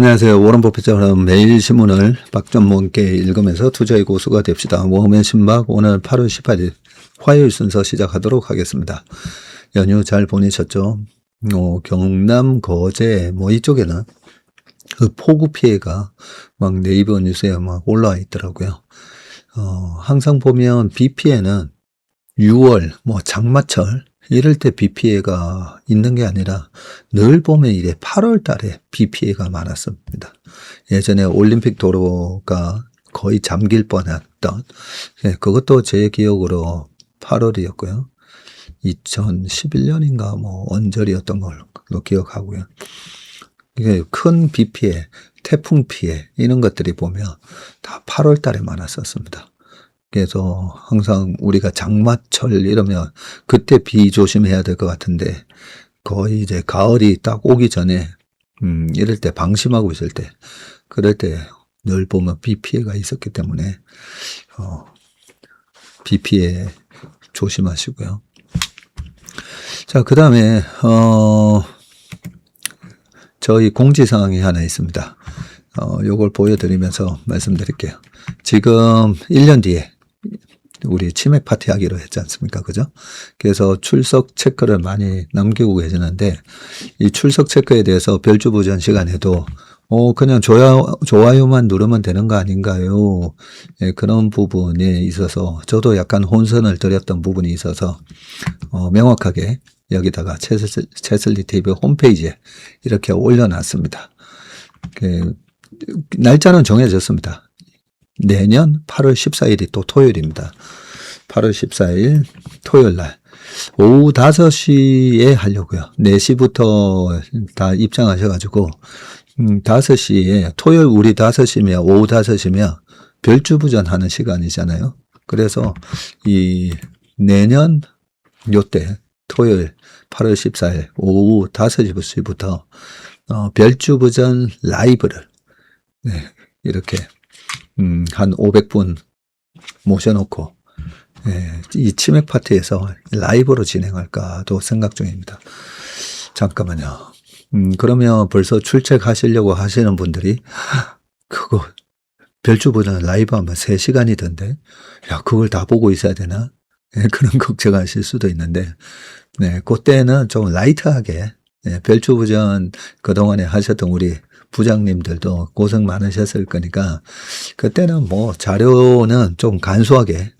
안녕하세요. 워런 버핏처럼 매일 신문을 박전문께 읽으면서 투자의 고수가 됩시다. 모험의 신박 오늘 8월 18일 화요일 순서 시작하도록 하겠습니다. 연휴 잘 보내셨죠? 경남 거제 이쪽에는 그 폭우 피해가 막 네이버 뉴스에 막 올라와 있더라고요. 항상 보면 비 피해는 6월 장마철 이럴 때 비 피해가 있는 게 아니라 늘 보면 이래 8월 달에 비 피해가 많았습니다. 예전에 올림픽 도로가 거의 잠길 뻔했던, 그것도 제 기억으로 8월이었고요. 2011년인가 언저리였던 걸로 기억하고요. 이게 큰 비 피해, 태풍 피해 이런 것들이 보면 다 8월 달에 많았었습니다. 그래서 항상 우리가 장마철 이러면 그때 비 조심해야 될 것 같은데 거의 이제 가을이 딱 오기 전에 이럴 때 방심하고 있을 때 그럴 때 늘 보면 비 피해가 있었기 때문에 비 피해 조심하시고요. 자, 그 다음에 저희 공지사항이 하나 있습니다. 요걸 보여드리면서 말씀드릴게요. 지금 1년 뒤에 우리 치맥 파티 하기로 했지 않습니까? 그죠? 그래서 출석 체크를 많이 남기고 계시는데, 이 출석 체크에 대해서 별주부전 시간에도, 그냥 좋아요만 누르면 되는 거 아닌가요? 예, 그런 부분에 있어서, 저도 약간 혼선을 드렸던 부분이 있어서, 명확하게 여기다가 채슬리 TV 홈페이지에 이렇게 올려놨습니다. 날짜는 정해졌습니다. 내년 8월 14일이 또 토요일입니다. 8월 14일 토요일 날 오후 5시에 하려고요. 4시부터 다 입장하셔가지고 5시에 토요일 우리 5시면 오후 5시면 별주부전 하는 시간이잖아요. 그래서 이 내년 요때 토요일 8월 14일 오후 5시부터 별주부전 라이브를 이렇게 한 500분 모셔놓고 이 치맥 파티에서 라이브로 진행할까도 생각 중입니다. 잠깐만요. 그러면 벌써 출첵하시려고 하시는 분들이 그거 별주부전 라이브 하면 3시간이던데 야 그걸 다 보고 있어야 되나? 그런 걱정하실 수도 있는데 그때는 좀 라이트하게 별주부전 그동안에 하셨던 우리 부장님들도 고생 많으셨을 거니까 그때는 자료는 좀 간소하게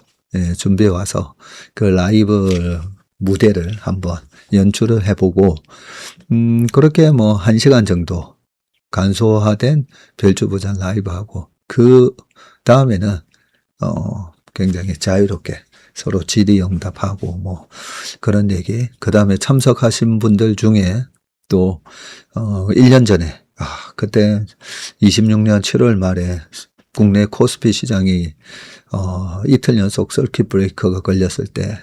준비해 와서 그 라이브 무대를 한번 연출을 해보고 그렇게 1시간 정도 간소화된 별주부전 라이브하고 그 다음에는 굉장히 자유롭게 서로 질의응답하고 그런 얘기 그 다음에 참석하신 분들 중에 또 1년 전에 그때 26년 7월 말에 국내 코스피 시장이 이틀 연속 서킷 브레이커가 걸렸을 때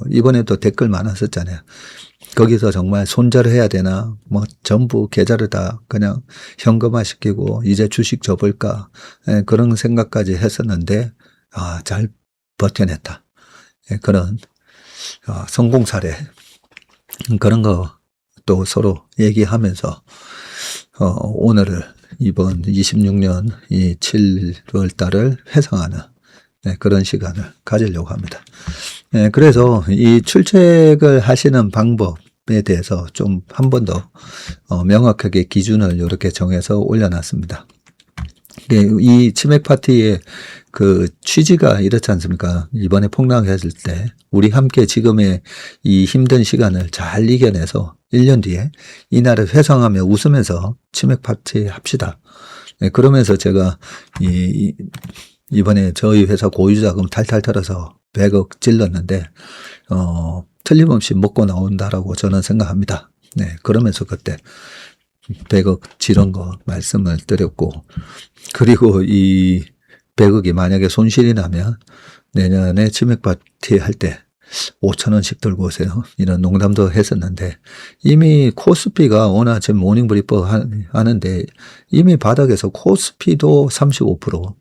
이번에도 댓글 많았었잖아요. 거기서 정말 손절을 해야 되나 전부 계좌를 다 그냥 현금화 시키고 이제 주식 접을까 그런 생각까지 했었는데 잘 버텨냈다. 그런 성공 사례 그런 거 또 서로 얘기하면서 오늘을 이번 26년 이 7월 달을 회상하는 그런 시간을 가지려고 합니다. 그래서 이 출첵을 하시는 방법에 대해서 좀 한 번 더 명확하게 기준을 이렇게 정해서 올려놨습니다. 이 치맥 파티의 그 취지가 이렇지 않습니까? 이번에 폭락했을 때 우리 함께 지금의 이 힘든 시간을 잘 이겨내서 1년 뒤에 이날을 회상하며 웃으면서 치맥 파티 합시다. 그러면서 제가 이번에 저희 회사 고유자금 탈탈 털어서 100억 찔렀는데 틀림없이 먹고 나온다라고 저는 생각합니다. 그러면서 그때 100억 지른 거 말씀을 드렸고 그리고 이 100억이 만약에 손실이 나면 내년에 치맥 파티 할 때 5,000원씩 들고 오세요. 이런 농담도 했었는데 이미 코스피가 오늘 아침 모닝 브리퍼 하는데 이미 바닥에서 코스피도 35%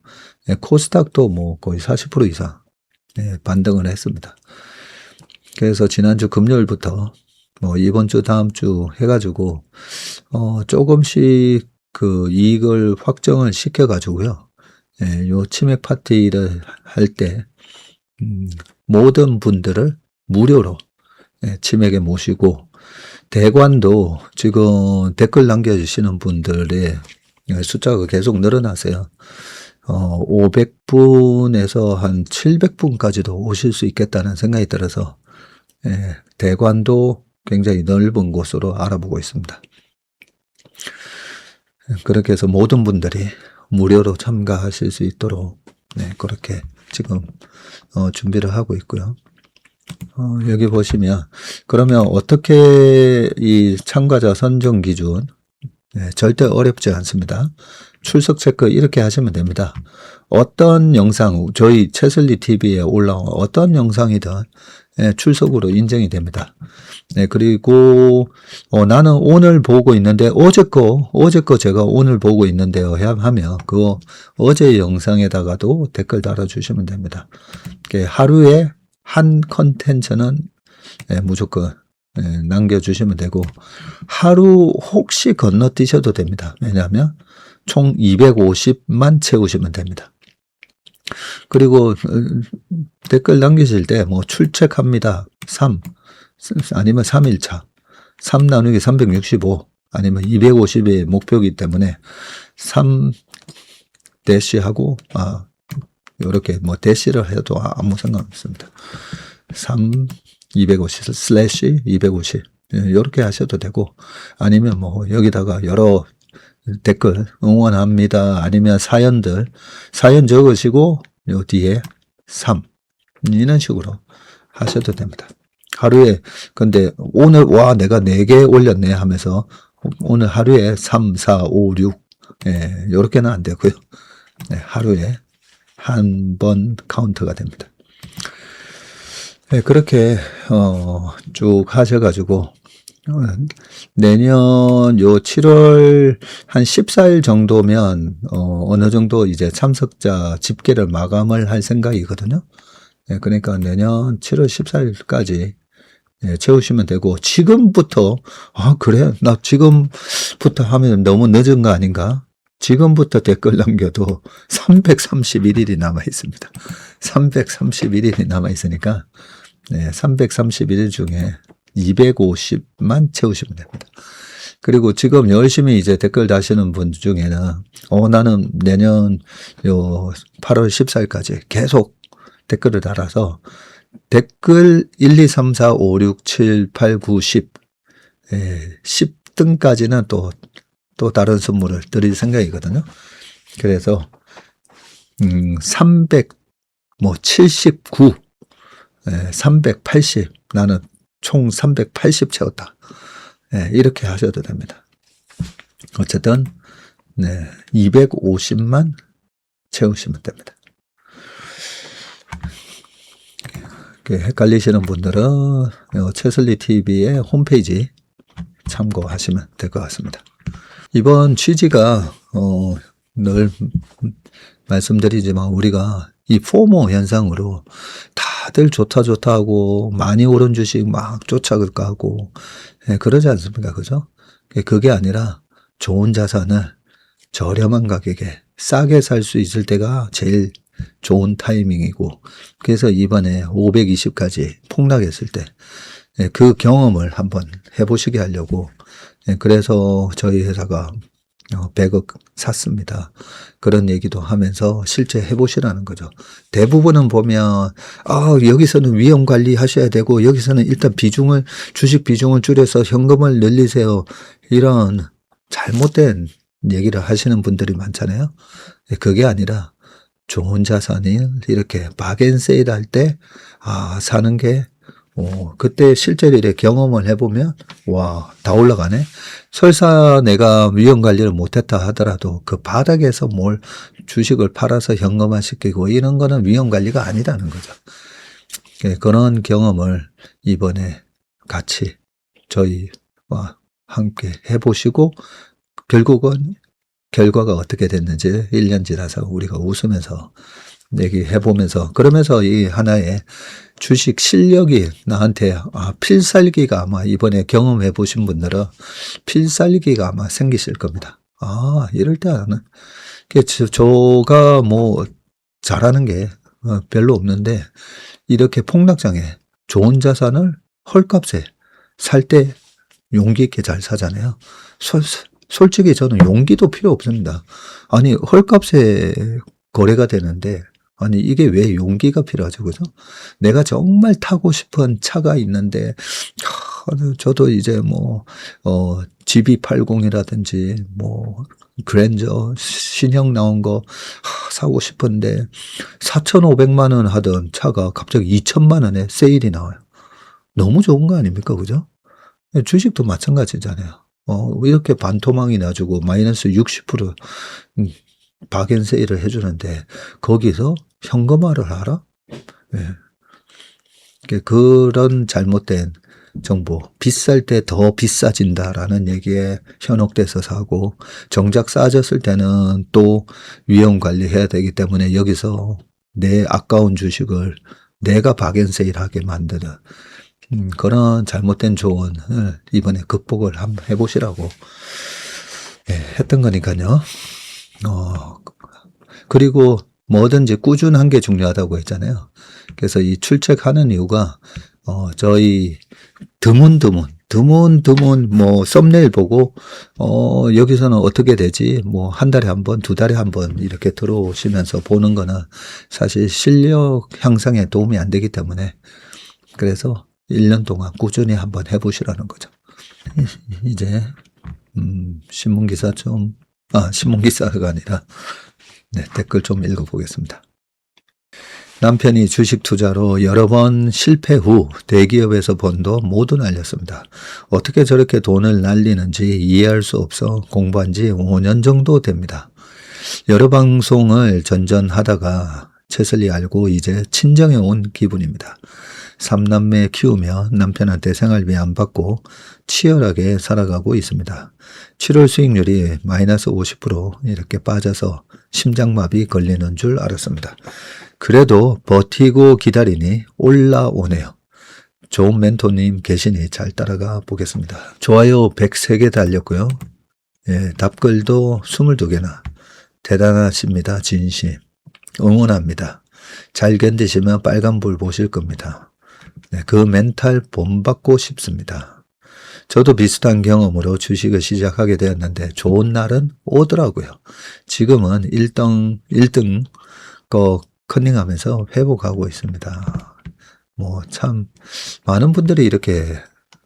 코스닥도 거의 40% 이상 반등을 했습니다. 그래서 지난주 금요일부터 이번 주 다음 주 해가지고 조금씩 그 이익을 확정을 시켜 가지고요. 예, 요 치맥 파티를 할 때 모든 분들을 무료로 예, 치맥에 모시고, 대관도 지금 댓글 남겨주시는 분들의 숫자가 계속 늘어나세요. 500분에서 한 700분까지도 오실 수 있겠다는 생각이 들어서 예, 대관도 굉장히 넓은 곳으로 알아보고 있습니다. 그렇게 해서 모든 분들이 무료로 참가하실 수 있도록 네, 그렇게 지금 준비를 하고 있고요. 여기 보시면 그러면 어떻게 이 참가자 선정 기준 네, 절대 어렵지 않습니다. 출석 체크 이렇게 하시면 됩니다. 어떤 영상, 저희 채슬리 TV에 올라온 어떤 영상이든 예, 출석으로 인정이 됩니다. 네, 그리고 나는 오늘 보고 있는데 어제 거 제가 오늘 보고 있는데요 하면 그 어제 영상에다가도 댓글 달아주시면 됩니다. 하루에 한 컨텐츠는 예, 무조건 예, 남겨주시면 되고, 하루 혹시 건너뛰셔도 됩니다. 왜냐하면 총 250만 채우시면 됩니다. 그리고 댓글 남기실 때 뭐 출첵합니다 3 아니면 3일차 3 나누기 365 아니면 250이 목표이기 때문에 3 대시하고 이렇게 뭐 대시를 해도 아무 상관없습니다. 3 250 슬래시 250 이렇게 하셔도 되고, 아니면 뭐 여기다가 여러 댓글 응원합니다 아니면 사연 적으시고 요 뒤에 3 이런 식으로 하셔도 됩니다. 하루에 근데 오늘 와 내가 4개 올렸네 하면서 오늘 하루에 3, 4, 5, 6 예, 요렇게는 안 되고요. 네, 하루에 한 번 카운트가 됩니다. 네, 그렇게 쭉 하셔가지고 내년 요 7월 한 14일 정도면 어느 정도 이제 참석자 집계를 마감을 할 생각이거든요. 네, 그러니까 내년 7월 14일까지 예, 채우시면 되고, 지금부터 그래 나 지금부터 하면 너무 늦은 거 아닌가? 지금부터 댓글 남겨도 331일이 남아 있습니다. 331일이 남아 있으니까 네, 331일 중에 250만 채우시면 됩니다. 그리고 지금 열심히 이제 댓글 다시는 분 중에는 나는 내년 요 8월 14일까지 계속 댓글을 달아서 댓글 1, 2, 3, 4, 5, 6, 7, 8, 9, 10 10등까지는 또 다른 선물을 드릴 생각이거든요. 그래서 379 380 나는 총 380 채웠다. 이렇게 하셔도 됩니다. 어쨌든 250만 채우시면 됩니다. 헷갈리시는 분들은 채슬리 TV의 홈페이지 참고하시면 될 것 같습니다. 이번 취지가 늘 말씀드리지만 우리가 이 포모 현상으로 다들 좋다 하고 많이 오른 주식 막 쫓아가고 그러지 않습니까? 그죠? 그게 아니라 좋은 자산을 저렴한 가격에 싸게 살 수 있을 때가 제일 좋은 타이밍이고, 그래서 이번에 520까지 폭락했을 때 그 경험을 한번 해보시게 하려고 그래서 저희 회사가 100억 샀습니다. 그런 얘기도 하면서 실제 해보시라는 거죠. 대부분은 보면 여기서는 위험 관리 하셔야 되고 여기서는 일단 주식 비중을 줄여서 현금을 늘리세요. 이런 잘못된 얘기를 하시는 분들이 많잖아요. 그게 아니라 좋은 자산이 이렇게 박앤세일 할 때 사는 게 그때 실제로 이렇게 경험을 해보면 다 올라가네. 설사 내가 위험 관리를 못했다 하더라도 그 바닥에서 주식을 팔아서 현금화 시키고 이런 거는 위험 관리가 아니라는 거죠. 그런 경험을 이번에 같이 저희와 함께 해보시고 결국은 결과가 어떻게 됐는지 1년 지나서 우리가 웃으면서 얘기해보면서 그러면서 이 하나의 주식 실력이 나한테 필살기가 아마 이번에 경험해 보신 분들은 필살기가 아마 생기실 겁니다. 이럴 때 하는. 저가 뭐 잘하는 게 별로 없는데 이렇게 폭락장에 좋은 자산을 헐값에 살 때 용기 있게 잘 사잖아요. 솔직히 저는 용기도 필요 없습니다. 아니 헐값에 거래가 되는데 아니 이게 왜 용기가 필요하죠, 그죠? 내가 정말 타고 싶은 차가 있는데 저도 이제 뭐 GB80이라든지 뭐 그랜저 신형 나온 거 사고 싶은데 4,500만 원 하던 차가 갑자기 2천만 원에 세일이 나와요. 너무 좋은 거 아닙니까, 그죠? 주식도 마찬가지잖아요. 이렇게 반토막이 나주고 마이너스 60% 박앤 세일을 해주는데 거기서 현금화를 하라? 그런 잘못된 정보, 비쌀 때 더 비싸진다라는 얘기에 현혹돼서 사고 정작 싸졌을 때는 또 위험 관리해야 되기 때문에 여기서 내 아까운 주식을 내가 박앤세일하게 만드는 그런 잘못된 조언을 이번에 극복을 한번 해보시라고 했던 거니까요. 그리고 뭐든지 꾸준한 게 중요하다고 했잖아요. 그래서 이 출첵하는 이유가 저희 드문드문 뭐 썸네일 보고 여기서는 어떻게 되지? 뭐 한 달에 한 번, 두 달에 한 번 이렇게 들어오시면서 보는 거는 사실 실력 향상에 도움이 안 되기 때문에 그래서 1년 동안 꾸준히 한번 해보시라는 거죠. 이제 신문기사 신문기사가 아니라 댓글 좀 읽어보겠습니다. 남편이 주식 투자로 여러 번 실패 후 대기업에서 번 돈 모두 날렸습니다. 어떻게 저렇게 돈을 날리는지 이해할 수 없어 공부한 지 5년 정도 됩니다. 여러 방송을 전전하다가 채슬리 알고 이제 친정에 온 기분입니다. 3남매 키우며 남편한테 생활비 안 받고 치열하게 살아가고 있습니다. 7월 수익률이 마이너스 50% 이렇게 빠져서 심장마비 걸리는 줄 알았습니다. 그래도 버티고 기다리니 올라오네요. 좋은 멘토님 계시니 잘 따라가 보겠습니다. 좋아요 103개 달렸고요. 답글도 22개나. 대단하십니다. 진심. 응원합니다. 잘 견디시면 빨간불 보실 겁니다. 그 멘탈 본받고 싶습니다. 저도 비슷한 경험으로 주식을 시작하게 되었는데 좋은 날은 오더라고요. 지금은 1등 컨닝하면서 회복하고 있습니다. 뭐 참 많은 분들이 이렇게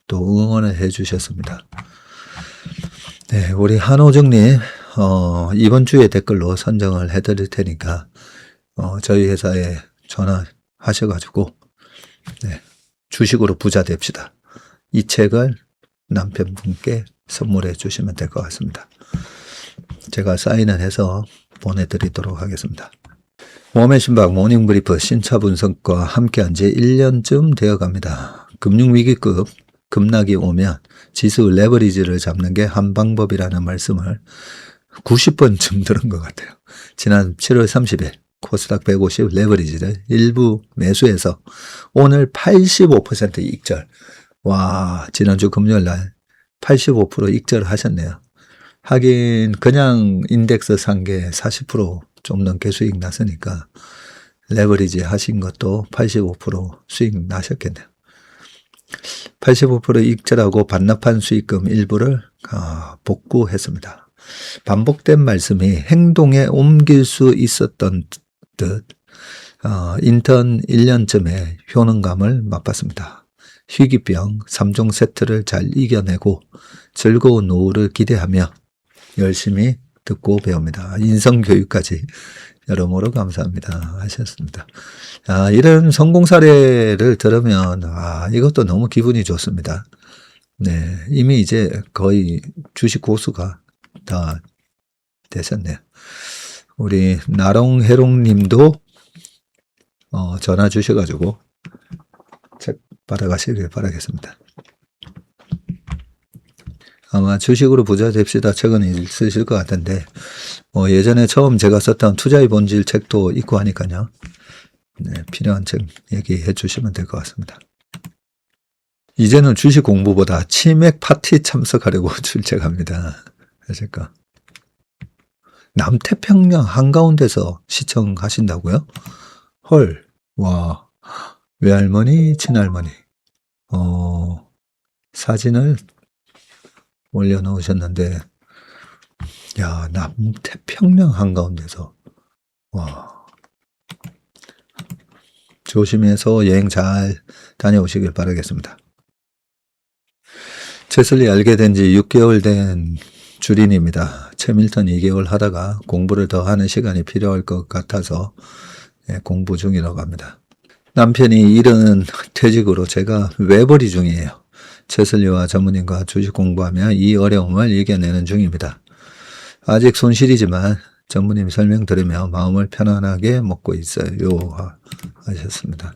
또 응원을 해 주셨습니다. 우리 한호정님 이번 주에 댓글로 선정을 해 드릴 테니까 저희 회사에 전화하셔가지고 주식으로 부자 됩시다. 이 책을 남편분께 선물해 주시면 될 것 같습니다. 제가 사인을 해서 보내드리도록 하겠습니다. 모험의 신박 모닝브리프 신차 분석과 함께한 지 1년쯤 되어갑니다. 금융위기급 급락이 오면 지수 레버리지를 잡는 게 한 방법이라는 말씀을 90번쯤 들은 것 같아요. 지난 7월 30일 코스닥 150 레버리지를 일부 매수해서 오늘 85% 익절. 와, 지난주 금요일 날 85% 익절을 하셨네요. 하긴 그냥 인덱스 산 게 40% 좀 넘게 수익 났으니까 레버리지 하신 것도 85% 수익 나셨겠네요. 85% 익절하고 반납한 수익금 일부를 복구했습니다. 반복된 말씀이 행동에 옮길 수 있었던 듯 인턴 1년쯤에 효능감을 맛봤습니다. 희귀병 3종 세트를 잘 이겨내고 즐거운 노후를 기대하며 열심히 듣고 배웁니다. 인성교육까지 여러모로 감사합니다 하셨습니다. 이런 성공 사례를 들으면 이것도 너무 기분이 좋습니다. 이미 이제 거의 주식 고수가 다 되셨네요. 우리 나롱해롱님도 전화 주셔가지고 책 받아가시길 바라겠습니다. 아마 주식으로 부자 됩시다 책은 있으실 것 같은데 예전에 처음 제가 썼던 투자의 본질 책도 있고 하니까요. 필요한 책 얘기해 주시면 될 것 같습니다. 이제는 주식 공부보다 치맥 파티 참석하려고 출첵합니다. 아실까? 남태평양 한가운데서 시청하신다고요? 헐, 와, 외할머니, 친할머니, 사진을 올려놓으셨는데, 야, 남태평양 한가운데서, 와, 조심해서 여행 잘 다녀오시길 바라겠습니다. 채슬리 알게 된 지 6개월 된 주린입니다. 채밀턴 2개월 하다가 공부를 더 하는 시간이 필요할 것 같아서 공부 중이라고 합니다. 남편이 일은 퇴직으로 제가 외벌이 중이에요. 채슬리와 전무님과 주식 공부하며 이 어려움을 이겨내는 중입니다. 아직 손실이지만 전무님 설명 들으며 마음을 편안하게 먹고 있어요. 하셨습니다.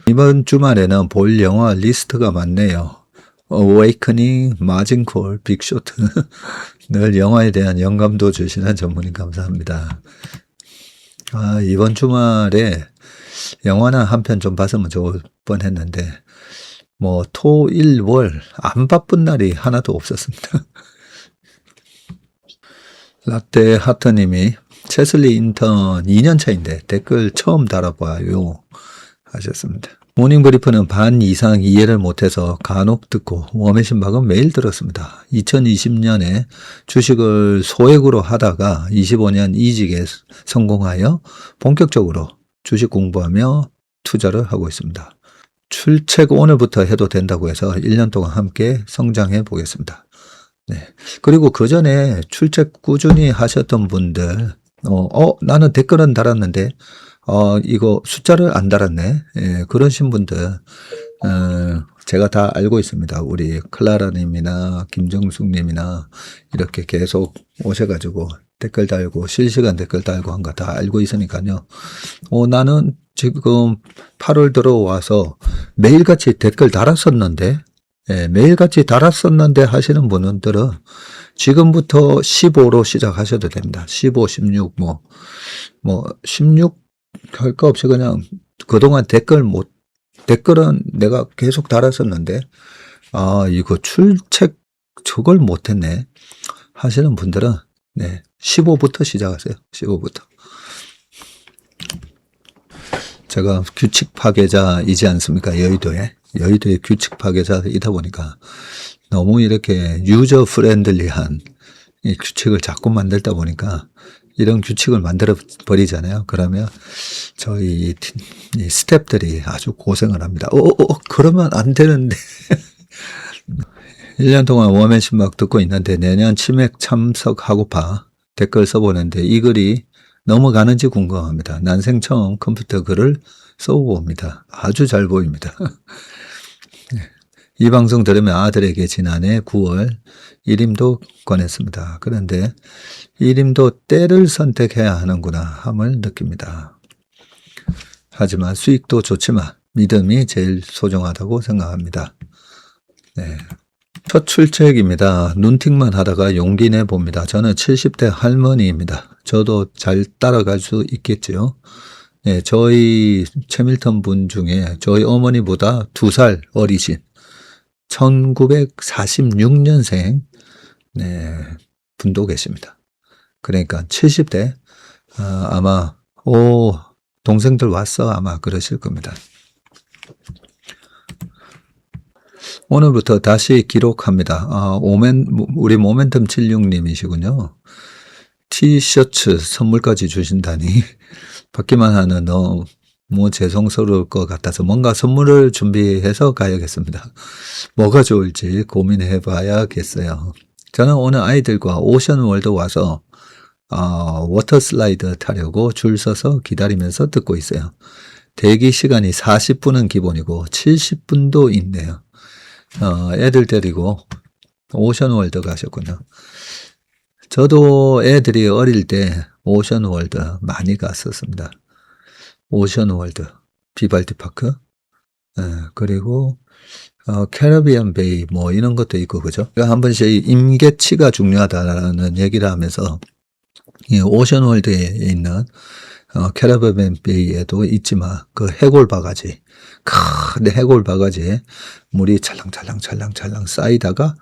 이번 주말에는 볼 영화 리스트가 많네요. Awakening, 마진콜, 빅쇼트. 늘 영화에 대한 영감도 주시는 전무님 감사합니다. 이번 주말에 영화나 한 편 좀 봤으면 좋을 뻔했는데 토, 일, 월 안 바쁜 날이 하나도 없었습니다. 라떼 하트님이 채슬리 인턴 2년 차인데 댓글 처음 달아봐요 하셨습니다. 모닝브리프는 반 이상 이해를 못해서 간혹 듣고 워메신박은 매일 들었습니다. 2020년에 주식을 소액으로 하다가 25년 이직에 성공하여 본격적으로 주식 공부하며 투자를 하고 있습니다. 출첵 오늘부터 해도 된다고 해서 1년 동안 함께 성장해 보겠습니다. 네. 그리고 그 전에 출첵 꾸준히 하셨던 분들, 나는 댓글은 달았는데, 이거 숫자를 안 달았네. 예, 그러신 분들, 제가 다 알고 있습니다. 우리 클라라님이나 김정숙님이나 이렇게 계속 오셔가지고 댓글 달고 실시간 댓글 달고 한 거 다 알고 있으니까요. 나는 지금 8월 들어와서 매일같이 댓글 달았었는데, 예, 매일같이 달았었는데 하시는 분들은 지금부터 15로 시작하셔도 됩니다. 15, 16, 16 할 거 없이 그냥 그동안 댓글은 내가 계속 달았었는데, 이거 출첵 저걸 못했네 하시는 분들은, 네, 15부터 시작하세요. 15부터. 제가 규칙 파괴자이지 않습니까? 여의도의 규칙 파괴자이다 보니까 너무 이렇게 유저 프렌들리한 이 규칙을 자꾸 만들다 보니까 이런 규칙을 만들어 버리잖아요. 그러면 저희 이 스태프들이 아주 고생을 합니다. 그러면 안 되는데. 1년 동안 워맨신박 듣고 있는데 내년 치맥 참석하고파 댓글 써보는데 이 글이 넘어가는지 궁금합니다. 난생 처음 컴퓨터 글을 써봅니다. 아주 잘 보입니다. 이 방송 들으면 아들에게 지난해 9월 일임도 권했습니다. 그런데 일임도 때를 선택해야 하는구나 함을 느낍니다. 하지만 수익도 좋지만 믿음이 제일 소중하다고 생각합니다. 네. 첫 출첵입니다. 눈팅만 하다가 용기 내봅니다. 저는 70대 할머니입니다. 저도 잘 따라갈 수 있겠지요. 네, 저희 채밀턴 분 중에 저희 어머니보다 2살 어리신 1946년생 네, 분도 계십니다. 그러니까 70대 아마 동생들 왔어 아마 그러실 겁니다. 오늘부터 다시 기록합니다. 우리 모멘텀 76님이시군요. 티셔츠 선물까지 주신다니 받기만 하는 너무 죄송스러울 것 같아서 뭔가 선물을 준비해서 가야겠습니다. 뭐가 좋을지 고민해 봐야겠어요. 저는 오늘 아이들과 오션월드 와서 워터 슬라이드 타려고 줄 서서 기다리면서 듣고 있어요. 대기 시간이 40분은 기본이고 70분도 있네요. 애들 데리고 오션월드 가셨군요. 저도 애들이 어릴 때 오션월드 많이 갔었습니다. 오션월드, 비발디 파크, 그리고 캐리비안 베이 이런 것도 있고 그죠? 한 번씩 임계치가 중요하다라는 얘기를 하면서 이 오션월드에 있는 캐리비안 베이에도 있지만 그 해골 바가지, 큰 해골 바가지에 물이 찰랑찰랑 쌓이다가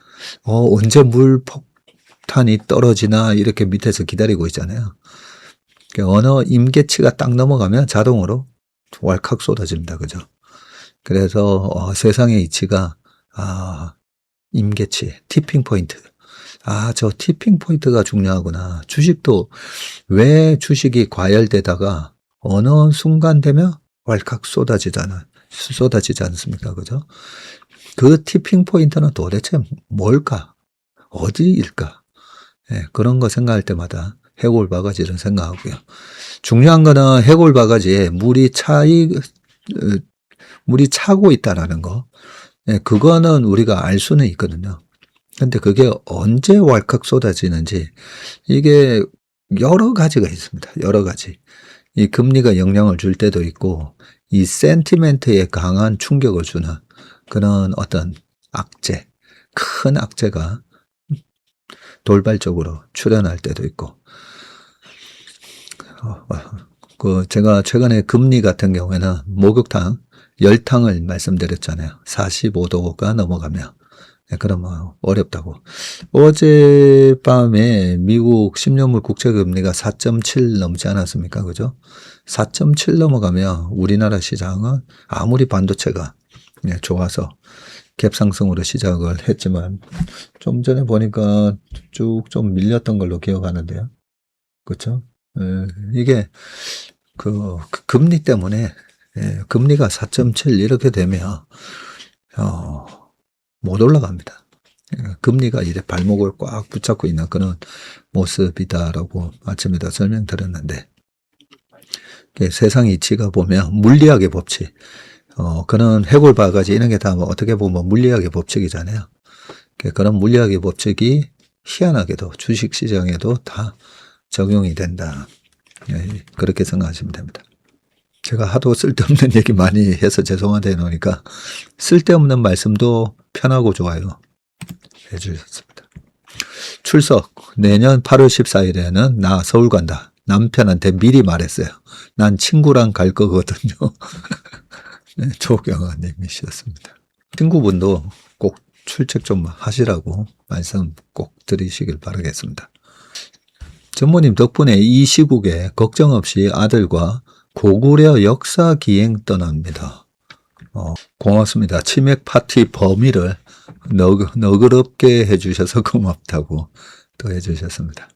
언제 물 목욕탕이 떨어지나 이렇게 밑에서 기다리고 있잖아요. 어느 임계치가 딱 넘어가면 자동으로 왈칵 쏟아집니다. 그죠? 그래서 세상의 이치가 임계치, 티핑 포인트. 저 티핑 포인트가 중요하구나. 주식도 왜 주식이 과열되다가 어느 순간 되면 왈칵 쏟아지지 않습니까? 그죠? 그 티핑 포인트는 도대체 뭘까? 어디일까? 예, 그런 거 생각할 때마다 해골 바가지를 생각하고요. 중요한 거는 해골 바가지에 물이 차고 있다라는 거. 예, 그거는 우리가 알 수는 있거든요. 근데 그게 언제 왈칵 쏟아지는지 이게 여러 가지가 있습니다. 여러 가지. 이 금리가 영향을 줄 때도 있고 이 센티멘트에 강한 충격을 주는 그런 어떤 악재, 큰 악재가 돌발적으로 출현할 때도 있고 제가 최근에 금리 같은 경우에는 목욕탕, 열탕을 말씀드렸잖아요. 45도가 넘어가면 그러면 어렵다고. 어젯밤에 미국 10년물 국채금리가 4.7 넘지 않았습니까? 그죠? 4.7 넘어가면 우리나라 시장은 아무리 반도체가 좋아서 갭상승으로 시작을 했지만 좀 전에 보니까 쭉 좀 밀렸던 걸로 기억하는데요. 그렇죠? 이게 그 금리 때문에 금리가 4.7 이렇게 되면 못 올라갑니다. 금리가 이제 발목을 꽉 붙잡고 있는 그런 모습이다라고 아침에도 설명드렸는데 세상 이치가 보면 물리학의 법칙 그런 해골 바가지 이런 게 다 어떻게 보면 물리학의 법칙이잖아요. 그런 물리학의 법칙이 희한하게도 주식시장에도 다 적용이 된다. 그렇게 생각하시면 됩니다. 제가 하도 쓸데없는 얘기 많이 해서 죄송하다 놓으니까 쓸데없는 말씀도 편하고 좋아요 해주셨습니다. 출석 내년 8월 14일에는 나 서울 간다. 남편한테 미리 말했어요. 난 친구랑 갈 거거든요. 네, 조경아님이셨습니다. 친구분도 꼭 출첵 좀 하시라고 말씀 꼭 드리시길 바라겠습니다. 전무님 덕분에 이 시국에 걱정 없이 아들과 고구려 역사 기행 떠납니다. 고맙습니다. 치맥 파티 범위를 너그럽게 해주셔서 고맙다고 또 해주셨습니다.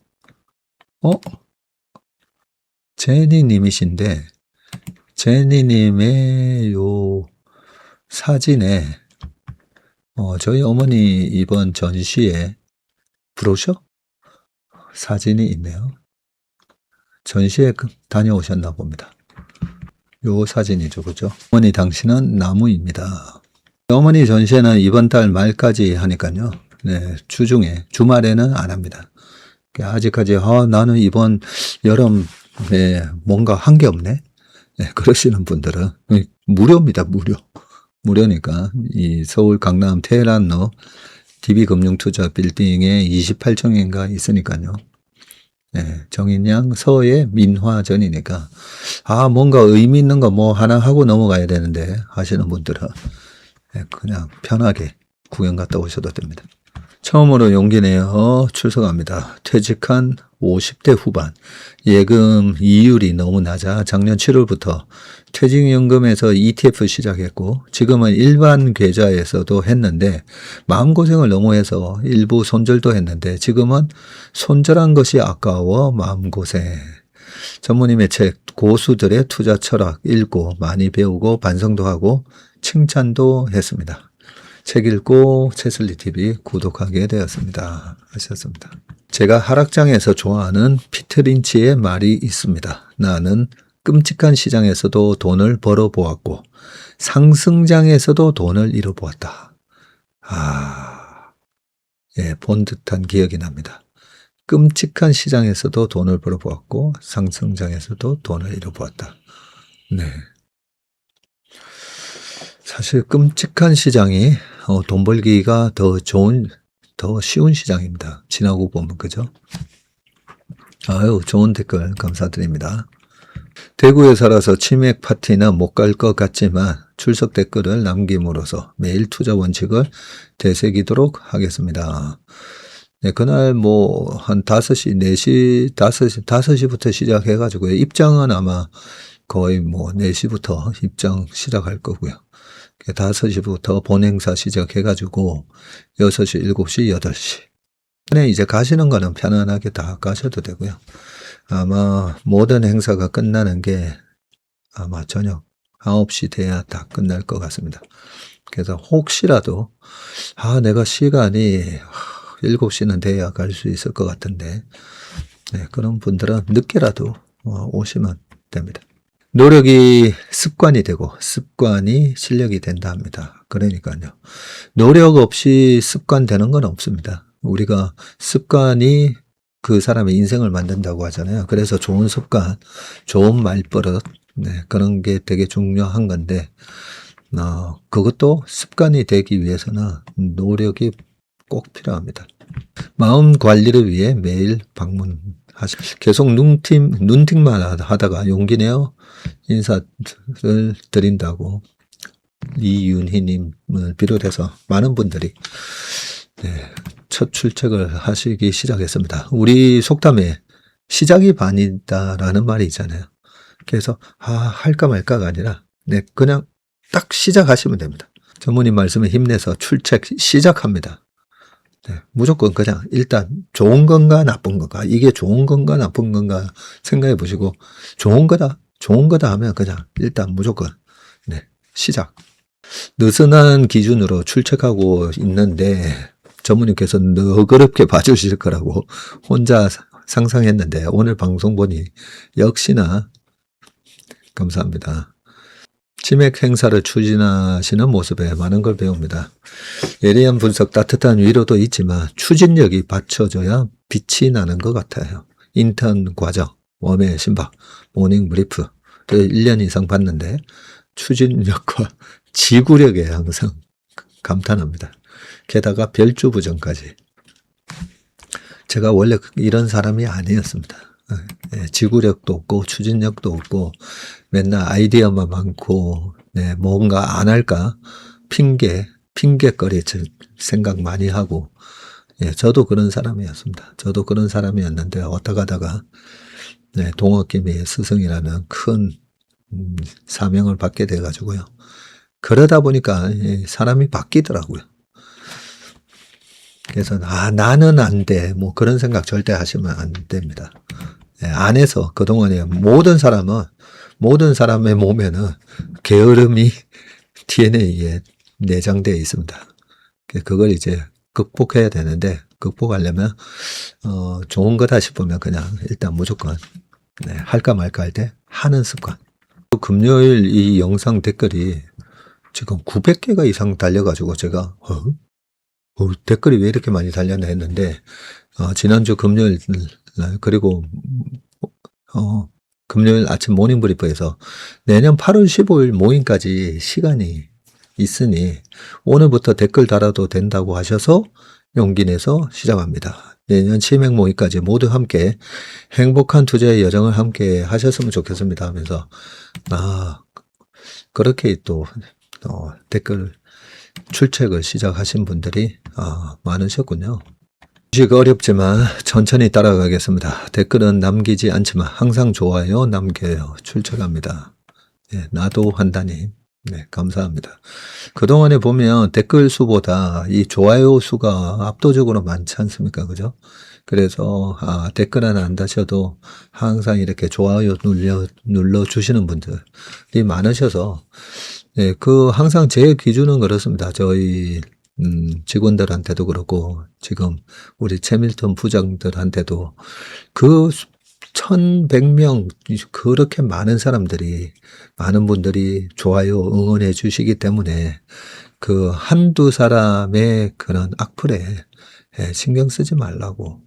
제니님이신데 제니님의 요 사진에 저희 어머니 이번 전시에 브로셔 사진이 있네요. 전시에 다녀오셨나 봅니다. 요 사진이죠, 그죠? 어머니 당신은 나무입니다. 어머니 전시회는 이번 달 말까지 하니까요. 네, 주말에는 안 합니다. 아직까지 나는 이번 여름에 뭔가 한 게 없네. 네, 그러시는 분들은 무료입니다, 무료니까 이 서울 강남 테헤란로 DB금융투자 빌딩에 28층인가 있으니까요. 네, 정인양 서의 민화전이니까 뭔가 의미 있는 거 뭐 하나 하고 넘어가야 되는데 하시는 분들은 그냥 편하게 구경 갔다 오셔도 됩니다. 처음으로 용기 내어 출석합니다. 퇴직한 50대 후반. 예금 이율이 너무 낮아 작년 7월부터 퇴직연금에서 ETF 시작했고 지금은 일반 계좌에서도 했는데 마음고생을 너무 해서 일부 손절도 했는데 지금은 손절한 것이 아까워 마음고생. 전무님의 책 고수들의 투자 철학 읽고 많이 배우고 반성도 하고 칭찬도 했습니다. 책 읽고 채슬리TV 구독하게 되었습니다. 하셨습니다. 제가 하락장에서 좋아하는 피터 린치의 말이 있습니다. 나는 끔찍한 시장에서도 돈을 벌어보았고 상승장에서도 돈을 잃어보았다. 본 듯한 기억이 납니다. 끔찍한 시장에서도 돈을 벌어보았고 상승장에서도 돈을 잃어보았다. 네. 사실 끔찍한 시장이 돈 벌기가 더 쉬운 시장입니다. 지나고 보면, 그죠? 좋은 댓글 감사드립니다. 대구에 살아서 치맥 파티는 못 갈 것 같지만 출석 댓글을 남김으로써 매일 투자 원칙을 되새기도록 하겠습니다. 네, 그날 뭐, 한 5시, 4시, 5시부터 시작해가지고요. 입장은 아마 거의 뭐, 4시부터 입장 시작할 거고요. 5시부터 본행사 시작해가지고, 6시, 7시, 8시. 네, 이제 가시는 거는 편안하게 다 가셔도 되고요. 아마 모든 행사가 끝나는 게 아마 저녁 9시 돼야 다 끝날 것 같습니다. 그래서 혹시라도, 내가 시간이 7시는 돼야 갈 수 있을 것 같은데, 네, 그런 분들은 늦게라도 오시면 됩니다. 노력이 습관이 되고 습관이 실력이 된다 합니다. 그러니까요. 노력 없이 습관 되는 건 없습니다. 우리가 습관이 그 사람의 인생을 만든다고 하잖아요. 그래서 좋은 습관, 좋은 말버릇, 네, 그런 게 되게 중요한 건데, 그것도 습관이 되기 위해서는 노력이 꼭 필요합니다. 마음 관리를 위해 매일 계속 눈팅만 하다가 용기 내어 인사를 드린다고 이윤희님을 비롯해서 많은 분들이 첫 출첵을 하시기 시작했습니다. 우리 속담에 시작이 반이다라는 말이 있잖아요. 그래서 할까 말까가 아니라 그냥 딱 시작하시면 됩니다. 전무님 말씀에 힘내서 출첵 시작합니다. 무조건 그냥 일단 좋은 건가 나쁜 건가, 이게 좋은 건가 나쁜 건가 생각해 보시고, 좋은 거다 하면 그냥 일단 무조건 시작. 느슨한 기준으로 출첵하고 있는데 전무님께서 너그럽게 봐주실 거라고 혼자 상상했는데 오늘 방송 보니 역시나 감사합니다. 치맥 행사를 추진하시는 모습에 많은 걸 배웁니다. 예리한 분석, 따뜻한 위로도 있지만 추진력이 받쳐져야 빛이 나는 것 같아요. 인턴 과정, 웜의 신박, 모닝 브리프 1년 이상 봤는데 추진력과 지구력에 항상 감탄합니다. 게다가 별주부정까지. 제가 원래 이런 사람이 아니었습니다. 지구력도 없고 추진력도 없고 맨날 아이디어만 많고 뭔가 안 할까 핑계거리 생각 많이 하고, 저도 그런 사람이었습니다. 저도 그런 사람이었는데 어떠 가다가 동학개미의 스승이라는 큰 사명을 받게 돼가지고요. 그러다 보니까 사람이 바뀌더라고요. 그래서 나는 안 돼, 뭐 그런 생각 절대 하시면 안 됩니다. 안에서 그동안에 모든 사람의 몸에는 게으름이 DNA에 내장되어 있습니다. 그걸 이제 극복해야 되는데, 극복하려면 좋은 거다 싶으면 그냥 일단 무조건 할까 말까 할 때 하는 습관. 금요일 이 영상 댓글이 지금 900개가 이상 달려가지고 제가 댓글이 왜 이렇게 많이 달렸나 했는데, 지난주 금요일 날, 그리고 금요일 아침 모닝 브리프에서 내년 8월 15일 모임까지 시간이 있으니 오늘부터 댓글 달아도 된다고 하셔서 용기 내서 시작합니다. 내년 치맥 모임까지 모두 함께 행복한 투자의 여정을 함께 하셨으면 좋겠습니다 하면서 그렇게 또 댓글 출첵을 시작하신 분들이 많으셨군요. 주식 어렵지만 천천히 따라가겠습니다. 댓글은 남기지 않지만 항상 좋아요 남겨요. 출첵합니다. 나도 한다님. 감사합니다. 그동안에 보면 댓글 수보다 이 좋아요 수가 압도적으로 많지 않습니까? 그죠? 그래서 댓글은 안 다셔도 항상 이렇게 좋아요 눌러주시는 분들이 많으셔서 항상 제 기준은 그렇습니다. 저희 직원들한테도 그렇고 지금 우리 채밀턴 부장들한테도 그 1100명 그렇게 많은 분들이 좋아요 응원해 주시기 때문에 그 한두 사람의 그런 악플에 신경 쓰지 말라고,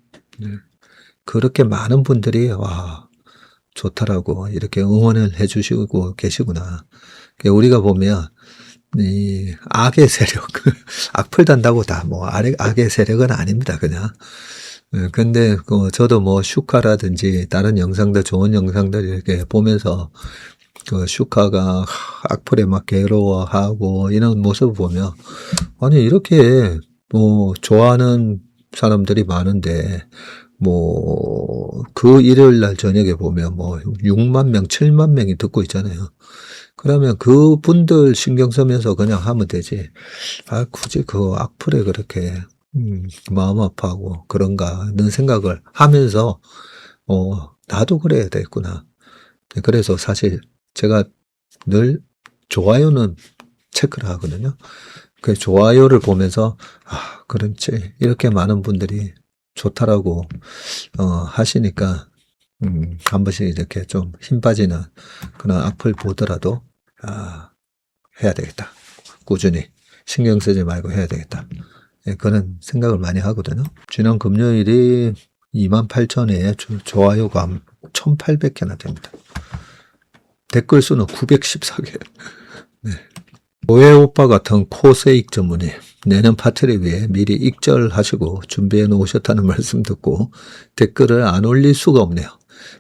그렇게 많은 분들이 좋다라고 이렇게 응원을 해 주시고 계시구나. 우리가 보면 이 악의 세력, 악플 단다고 다 악의 세력은 아닙니다, 그냥. 근데 저도 슈카라든지 다른 영상들, 좋은 영상들 이렇게 보면서 슈카가 악플에 막 괴로워하고 이런 모습을 보면, 아니 이렇게 좋아하는 사람들이 많은데 그 일요일 날 저녁에 보면 6만 명, 7만 명이 듣고 있잖아요. 그러면 그분들 신경 쓰면서 그냥 하면 되지. 굳이 그 악플에 그렇게 마음 아파하고 그런가 하는 생각을 하면서 나도 그래야 되겠구나. 그래서 사실 제가 늘 좋아요는 체크를 하거든요. 그 좋아요를 보면서 그렇지, 이렇게 많은 분들이 좋다라고 하시니까 한 번씩 이렇게 좀 힘 빠지는 그런 악플 보더라도 해야 되겠다. 꾸준히 신경 쓰지 말고 해야 되겠다. 그런 생각을 많이 하거든요. 지난 금요일이 28,000회에 좋아요가 1,800개나 됩니다. 댓글 수는 914개. 네. 오해 오빠 같은 코세익 전문의, 내년 파티를 위해 미리 익절하시고 준비해 놓으셨다는 말씀 듣고 댓글을 안 올릴 수가 없네요.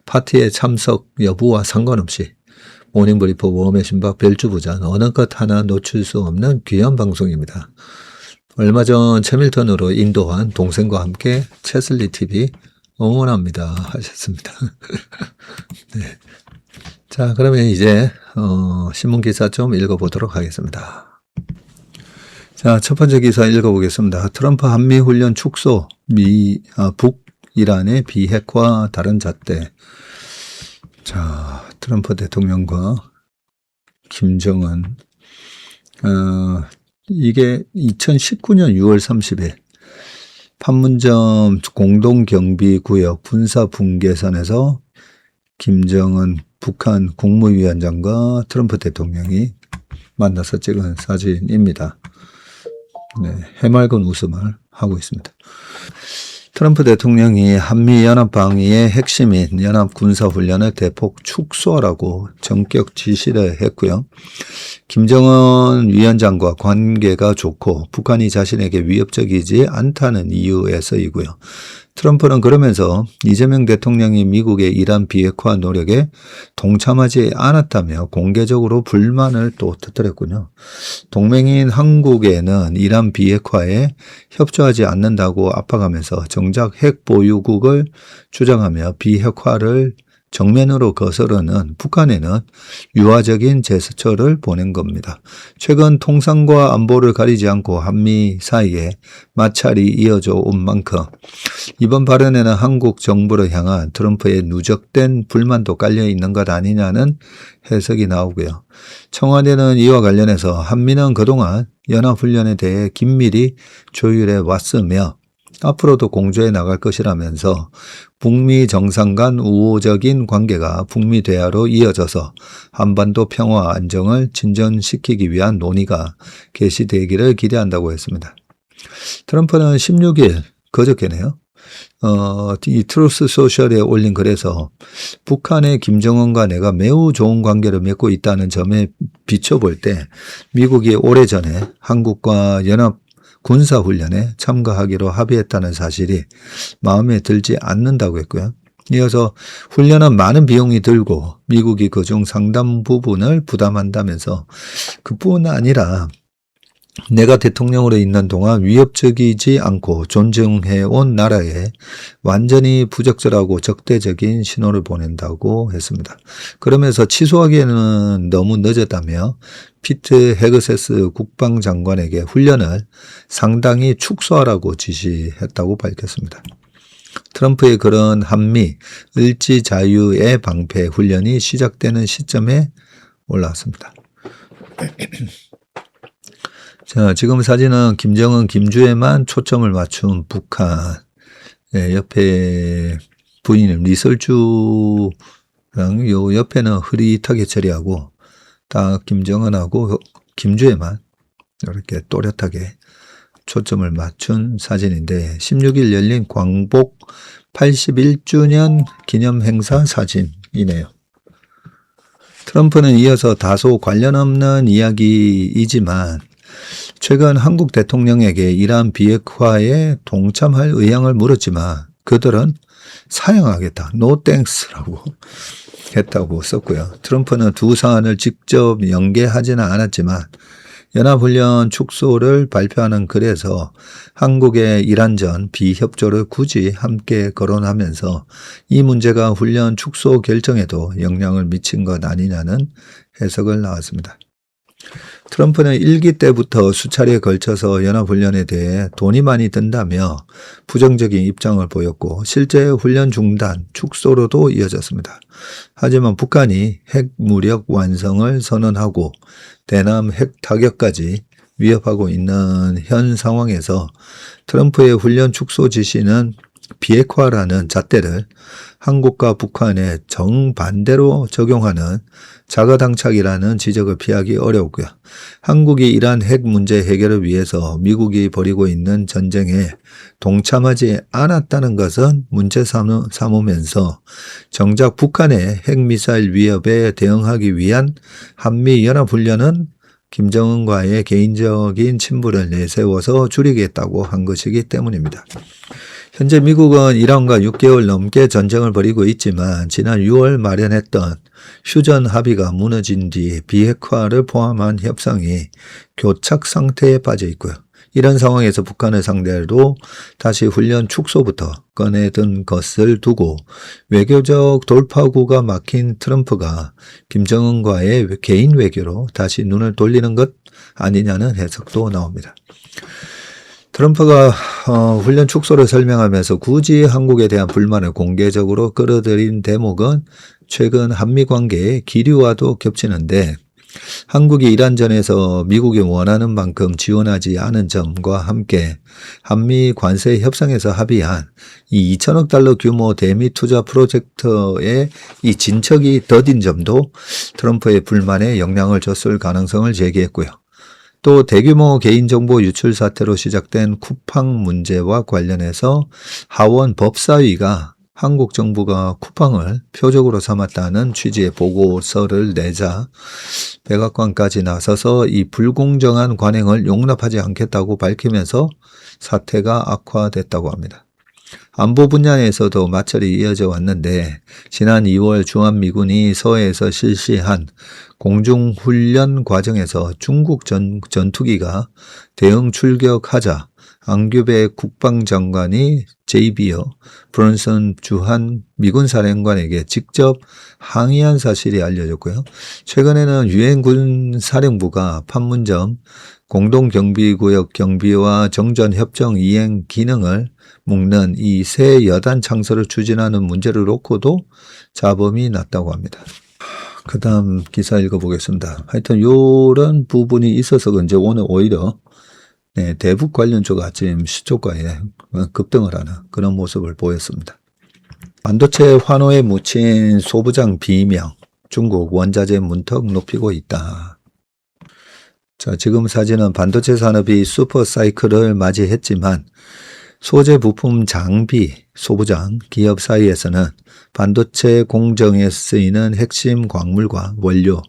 파티에 참석 여부와 상관없이 모닝브리프 웜의 신박 별주부장 어느 것 하나 놓칠 수 없는 귀한 방송입니다. 얼마 전 채밀턴으로 인도한 동생과 함께 채슬리 TV 응원합니다 하셨습니다. 네. 자, 그러면 이제 신문 기사 좀 읽어보도록 하겠습니다. 자, 첫 번째 기사 읽어보겠습니다. 트럼프 한미 훈련 축소, 북이란의 비핵화 다른 잣대. 자, 트럼프 대통령과 김정은, 이게 2019년 6월 30일 판문점 공동경비구역 군사분계선에서 김정은 북한 국무위원장과 트럼프 대통령이 만나서 찍은 사진입니다. 네, 해맑은 웃음을 하고 있습니다. 트럼프 대통령이 한미연합방위의 핵심인 연합군사훈련을 대폭 축소하라고 전격 지시를 했고요. 김정은 위원장과 관계가 좋고 북한이 자신에게 위협적이지 않다는 이유에서이고요. 트럼프는 그러면서 이재명 대통령이 미국의 이란 비핵화 노력에 동참하지 않았다며 공개적으로 불만을 또 터뜨렸군요. 동맹인 한국에는 이란 비핵화에 협조하지 않는다고 압박하면서 정작 핵 보유국을 주장하며 비핵화를 정면으로 거스르는 북한에는 유화적인 제스처를 보낸 겁니다. 최근 통상과 안보를 가리지 않고 한미 사이에 마찰이 이어져 온 만큼 이번 발언에는 한국 정부를 향한 트럼프의 누적된 불만도 깔려 있는 것 아니냐는 해석이 나오고요. 청와대는 이와 관련해서 한미는 그동안 연합훈련에 대해 긴밀히 조율해 왔으며 앞으로도 공조해 나갈 것이라면서 북미 정상 간 우호적인 관계가 북미 대화로 이어져서 한반도 평화 안정을 진전시키기 위한 논의가 개시되기를 기대한다고 했습니다. 트럼프는 16일 그저께네요. 이 트루스 소셜에 올린 글에서 북한의 김정은과 내가 매우 좋은 관계를 맺고 있다는 점에 비춰볼 때 미국이 오래전에 한국과 연합 군사훈련에 참가하기로 합의했다는 사실이 마음에 들지 않는다고 했고요. 이어서 훈련은 많은 비용이 들고 미국이 그중 상당 부분을 부담한다면서 그뿐 아니라 내가 대통령으로 있는 동안 위협적이지 않고 존중해온 나라에 완전히 부적절하고 적대적인 신호를 보낸다고 했습니다. 그러면서 취소하기에는 너무 늦었다며 피트 헤그세스 국방장관에게 훈련을 상당히 축소하라고 지시했다고 밝혔습니다. 트럼프의 그런 한미 을지자유의 방패 훈련이 시작되는 시점에 올라왔습니다. 자, 지금 사진은 김정은, 김주애만 초점을 맞춘 북한. 네, 옆에 부인은 리설주랑 요 옆에는 흐릿하게 처리하고 딱 김정은하고 김주애만 이렇게 또렷하게 초점을 맞춘 사진인데 16일 열린 광복 81주년 기념 행사 사진이네요. 트럼프는 이어서 다소 관련 없는 이야기이지만 최근 한국 대통령에게 이란 비핵화에 동참할 의향을 물었지만 그들은 사양하겠다, no thanks라고 했다고 썼고요. 트럼프는 두 사안을 직접 연계하지는 않았지만 연합훈련 축소를 발표하는 글에서 한국의 이란전 비협조를 굳이 함께 거론하면서 이 문제가 훈련 축소 결정에도 영향을 미친 것 아니냐는 해석을 나왔습니다. 트럼프는 1기 때부터 수차례에 걸쳐서 연합훈련에 대해 돈이 많이 든다며 부정적인 입장을 보였고 실제 훈련 중단, 축소로도 이어졌습니다. 하지만 북한이 핵무력 완성을 선언하고 대남 핵 타격까지 위협하고 있는 현 상황에서 트럼프의 훈련 축소 지시는 비핵화라는 잣대를 한국과 북한에 정반대로 적용하는 자가당착이라는 지적을 피하기 어려웠고요. 한국이 이란 핵 문제 해결을 위해서 미국이 벌이고 있는 전쟁에 동참하지 않았다는 것은 문제 삼으면서 정작 북한의 핵미사일 위협에 대응하기 위한 한미연합훈련은 김정은과의 개인적인 친분을 내세워서 줄이겠다고 한 것이기 때문입니다. 현재 미국은 이란과 6개월 넘게 전쟁을 벌이고 있지만 지난 6월 마련했던 휴전 합의가 무너진 뒤 비핵화를 포함한 협상이 교착 상태에 빠져 있고요. 이런 상황에서 북한을 상대로 다시 훈련 축소부터 꺼내든 것을 두고 외교적 돌파구가 막힌 트럼프가 김정은과의 개인 외교로 다시 눈을 돌리는 것 아니냐는 해석도 나옵니다. 트럼프가 훈련 축소를 설명하면서 굳이 한국에 대한 불만을 공개적으로 끌어들인 대목은 최근 한미 관계의 기류와도 겹치는데 한국이 이란전에서 미국이 원하는 만큼 지원하지 않은 점과 함께 한미 관세 협상에서 합의한 이 2천억 달러 규모 대미 투자 프로젝트의 이 진척이 더딘 점도 트럼프의 불만에 영향을 줬을 가능성을 제기했고요. 또 대규모 개인정보 유출 사태로 시작된 쿠팡 문제와 관련해서 하원 법사위가 한국 정부가 쿠팡을 표적으로 삼았다는 취지의 보고서를 내자 백악관까지 나서서 이 불공정한 관행을 용납하지 않겠다고 밝히면서 사태가 악화됐다고 합니다. 안보 분야에서도 마찰이 이어져 왔는데 지난 2월 주한미군이 서해에서 실시한 공중훈련 과정에서 중국 전투기가 대응 출격하자 앙규베 국방장관이 제이비어 브런슨 주한 미군 사령관에게 직접 항의한 사실이 알려졌고요. 최근에는 유엔군 사령부가 판문점 공동경비구역 경비와 정전협정 이행 기능을 묶는 이 새 여단 창설을 추진하는 문제를 놓고도 잡음이 났다고 합니다. 그 다음 기사 읽어보겠습니다. 하여튼 이런 부분이 있어서 그런지 오늘 오히려 대북 관련주가 지금 시초가에 급등을 하는 그런 모습을 보였습니다. 반도체 환호에 묻힌 소부장 비명, 중국 원자재 문턱 높이고 있다. 자, 지금 사진은 반도체 산업이 슈퍼 사이클을 맞이했지만 소재 부품 장비, 소부장 기업 사이에서는 반도체 공정에 쓰이는 핵심 광물과 원료,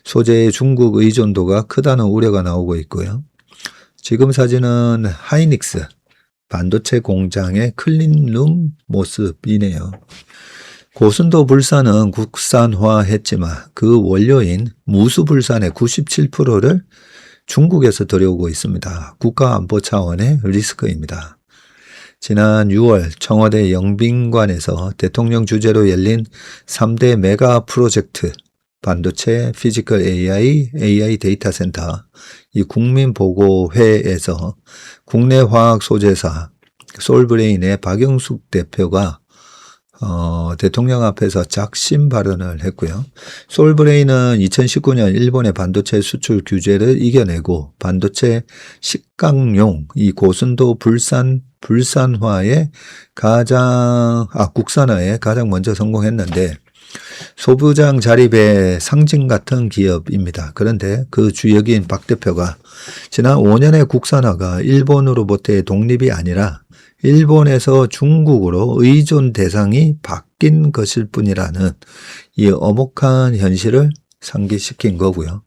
소재의 중국 의존도가 크다는 우려가 나오고 있고요. 지금 사진은 하이닉스 반도체 공장의 클린룸 모습이네요. 고순도 불산은 국산화했지만 그 원료인 무수불산의 97%를 중국에서 들여오고 있습니다. 국가안보 차원의 리스크입니다. 지난 6월 청와대 영빈관에서 대통령 주재로 열린 3대 메가 프로젝트 반도체 피지컬 AI 데이터 센터 이 국민보고회에서 국내 화학소재사 솔브레인의 박영숙 대표가 대통령 앞에서 작심 발언을 했고요. 솔브레인은 2019년 일본의 반도체 수출 규제를 이겨내고 반도체 식강용 이 고순도 불산화에 국산화에 가장 먼저 성공했는데 소부장 자립의 상징 같은 기업입니다. 그런데 그 주역인 박 대표가 지난 5년의 국산화가 일본으로부터의 독립이 아니라 일본에서 중국으로 의존 대상이 바뀐 것일 뿐이라는 이 엄혹한 현실을 상기시킨 거고요.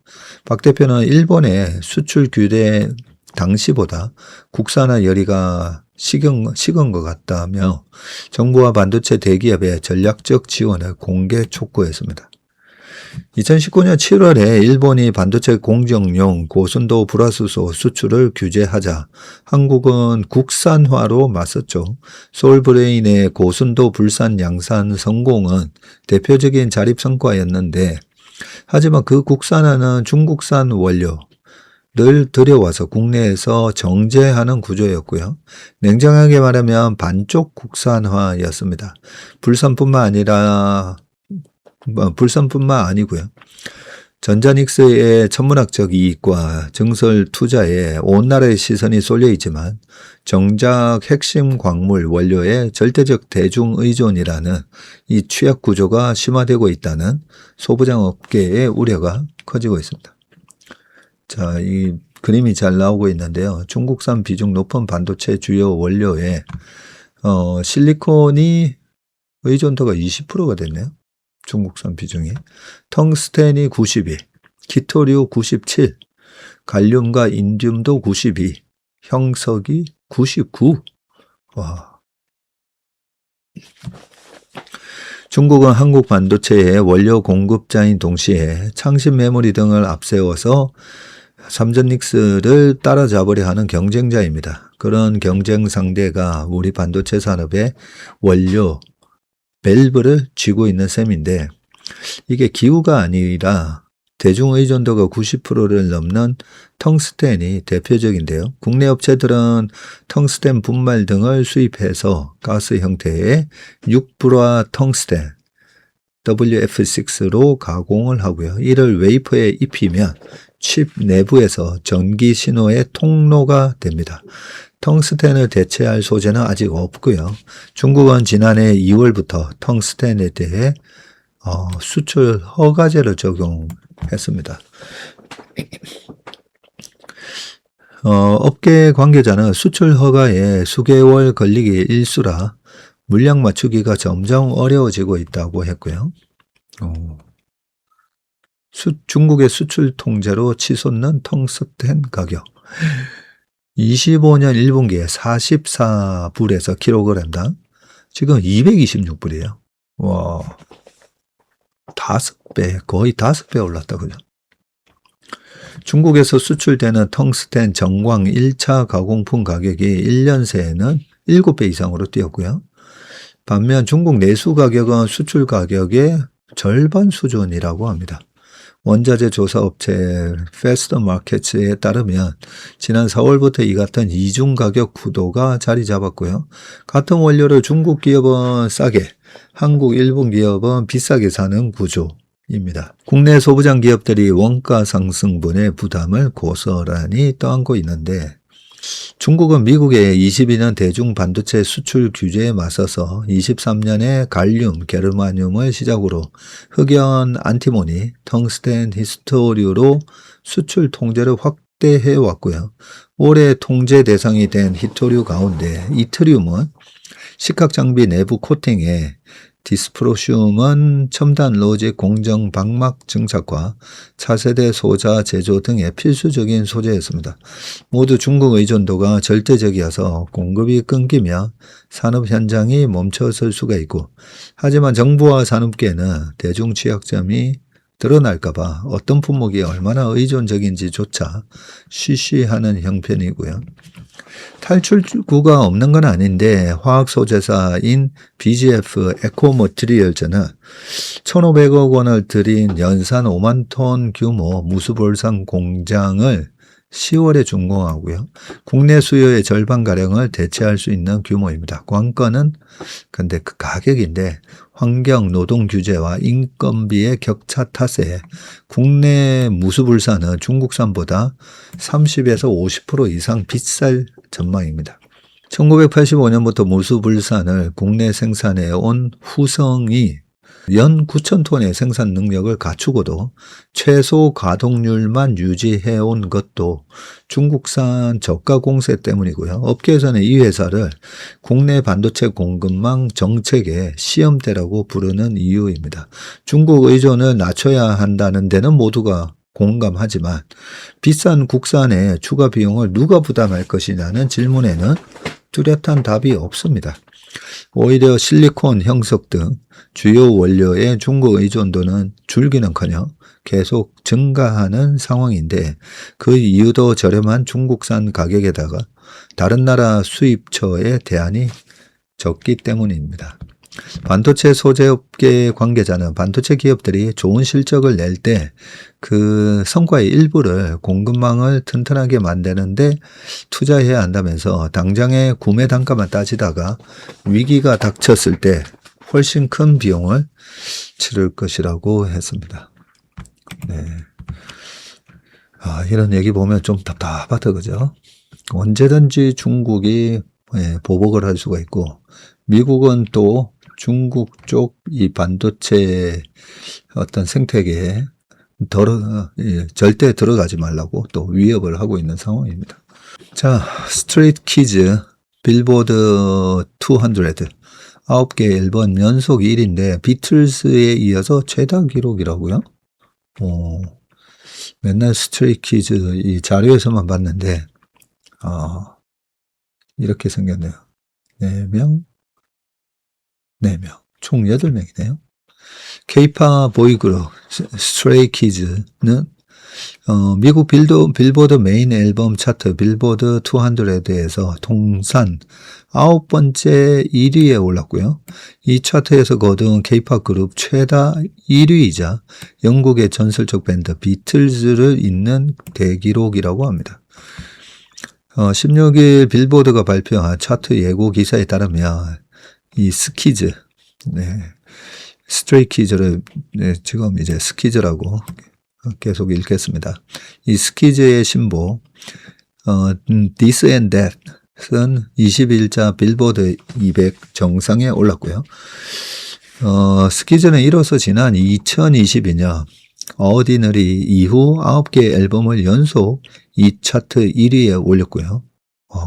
박 대표는 일본의 수출 규제 당시보다 국산화 열의가 식은 것 같다며 정부와 반도체 대기업의 전략적 지원을 공개 촉구했습니다. 2019년 7월에 일본이 반도체 공정용 고순도 불화수소 수출을 규제하자 한국은 국산화로 맞섰죠. 솔브레인의 고순도 불산 양산 성공은 대표적인 자립 성과였는데, 하지만 그 국산화는 중국산 원료를 들여와서 국내에서 정제하는 구조였고요. 냉정하게 말하면 반쪽 국산화였습니다. 불산뿐만 아니고요. 전자닉스의 천문학적 이익과 증설 투자에 온 나라의 시선이 쏠려 있지만 정작 핵심 광물 원료의 절대적 대중 의존이라는 이 취약 구조가 심화되고 있다는 소부장 업계의 우려가 커지고 있습니다. 자, 이 그림이 잘 나오고 있는데요. 중국산 비중 높은 반도체 주요 원료에 실리콘이 의존도가 20%가 됐네요. 중국산 비중이. 텅스텐이 92, 키토류 97, 갈륨과 인듐도 92, 형석이 99. 와. 중국은 한국 반도체의 원료 공급자인 동시에 창신 메모리 등을 앞세워서 삼전닉스를 따라잡으려 하는 경쟁자입니다. 그런 경쟁 상대가 우리 반도체 산업의 원료 밸브를 쥐고 있는 셈인데, 이게 기후가 아니라 대중 의존도가 90%를 넘는 텅스텐이 대표적인데요. 국내 업체들은 텅스텐 분말 등을 수입해서 가스 형태의 6불화 텅스텐 WF6로 가공을 하고요. 이를 웨이퍼에 입히면 칩 내부에서 전기 신호의 통로가 됩니다. 텅스텐을 대체할 소재는 아직 없고요. 중국은 지난해 2월부터 텅스텐에 대해 수출 허가제를 적용했습니다. 업계 관계자는 수출 허가에 수개월 걸리기 일수라 물량 맞추기가 점점 어려워지고 있다고 했고요. 중국의 수출 통제로 치솟는 텅스텐 가격. 25년 1분기에 44불에서 킬로그램당 지금 226불이에요. 와, 5배, 거의 5배 올랐다, 그죠? 중국에서 수출되는 텅스텐 정광 1차 가공품 가격이 1년 새에는 7배 이상으로 뛰었고요. 반면 중국 내수 가격은 수출 가격의 절반 수준이라고 합니다. 원자재 조사업체 패스트마켓에 따르면 지난 4월부터 이 같은 이중 가격 구도가 자리 잡았고요. 같은 원료를 중국 기업은 싸게, 한국, 일본 기업은 비싸게 사는 구조입니다. 국내 소부장 기업들이 원가 상승분의 부담을 고스란히 떠안고 있는데, 중국은 미국의 22년 대중 반도체 수출 규제에 맞서서 23년에 갈륨, 게르마늄을 시작으로 흑연, 안티모니, 텅스텐, 히스토류로 수출 통제를 확대해 왔고요. 올해 통제 대상이 된 히토류 가운데 이트리움은 식학장비 내부 코팅에, 디스프로슘은 첨단 로직 공정 방막 증착과 차세대 소자 제조 등의 필수적인 소재였습니다. 모두 중국 의존도가 절대적이어서 공급이 끊기며 산업 현장이 멈춰설 수가 있고, 하지만 정부와 산업계는 대중 취약점이 드러날까봐 어떤 품목이 얼마나 의존적인지조차 쉬쉬하는 형편이고요. 탈출구가 없는 건 아닌데, 화학소재사인 BGF 에코머티리얼즈는 1,500억 원을 들인 연산 5만 톤 규모 무수볼산 공장을 10월에 준공하고요. 국내 수요의 절반가량을 대체할 수 있는 규모입니다. 관건은 근데 그 가격인데, 환경, 노동 규제와 인건비의 격차 탓에 국내 무수불산은 중국산보다 30에서 50% 이상 비쌀 전망입니다. 1985년부터 무수불산을 국내 생산해 온 후성이 연 9,000톤의 생산 능력을 갖추고도 최소 가동률만 유지해 온 것도 중국산 저가 공세 때문이고요. 업계에서는 이 회사를 국내 반도체 공급망 정책의 시험대라고 부르는 이유입니다. 중국 의존을 낮춰야 한다는 데는 모두가 공감하지만 비싼 국산의 추가 비용을 누가 부담할 것이냐는 질문에는 뚜렷한 답이 없습니다. 오히려 실리콘, 형석 등 주요 원료의 중국 의존도는 줄기는커녕 계속 증가하는 상황인데 그 이유도 저렴한 중국산 가격에다가 다른 나라 수입처의 대안이 적기 때문입니다. 반도체 소재업계 관계자는 반도체 기업들이 좋은 실적을 낼 때 그 성과의 일부를 공급망을 튼튼하게 만드는데 투자해야 한다면서 당장의 구매 단가만 따지다가 위기가 닥쳤을 때 훨씬 큰 비용을 치를 것이라고 했습니다. 네. 이런 얘기 보면 좀 답답하다, 그죠? 언제든지 중국이 보복을 할 수가 있고 미국은 또 중국 쪽 이 반도체 어떤 생태계에 절대 들어가지 말라고 또 위협을 하고 있는 상황입니다. 자, 스트레이트 키즈 빌보드 200 9개 앨범 연속 1위인데 비틀스에 이어서 최다 기록이라고요? 맨날 스트레이트 키즈 이 자료에서만 봤는데 이렇게 생겼네요. 4명, 총 8명이네요. K-pop 보이그룹 스트레이 키즈는 미국 빌보드 메인 앨범 차트 빌보드 200에서 통산 9번째 1위에 올랐고요. 이 차트에서 거둔 K-pop 그룹 최다 1위이자 영국의 전설적 밴드 비틀즈를 잇는 대기록이라고 합니다. 16일 빌보드가 발표한 차트 예고 기사에 따르면 이 스키즈, 스트레이 키즈를 지금 이제 스키즈라고 계속 읽겠습니다. 이 스키즈의 신보 This and That은 21자 빌보드 200 정상에 올랐고요. 스키즈는 이로써 지난 2022년 어디너리 이후 9개 앨범을 연속 이 차트 1위에 올렸고요.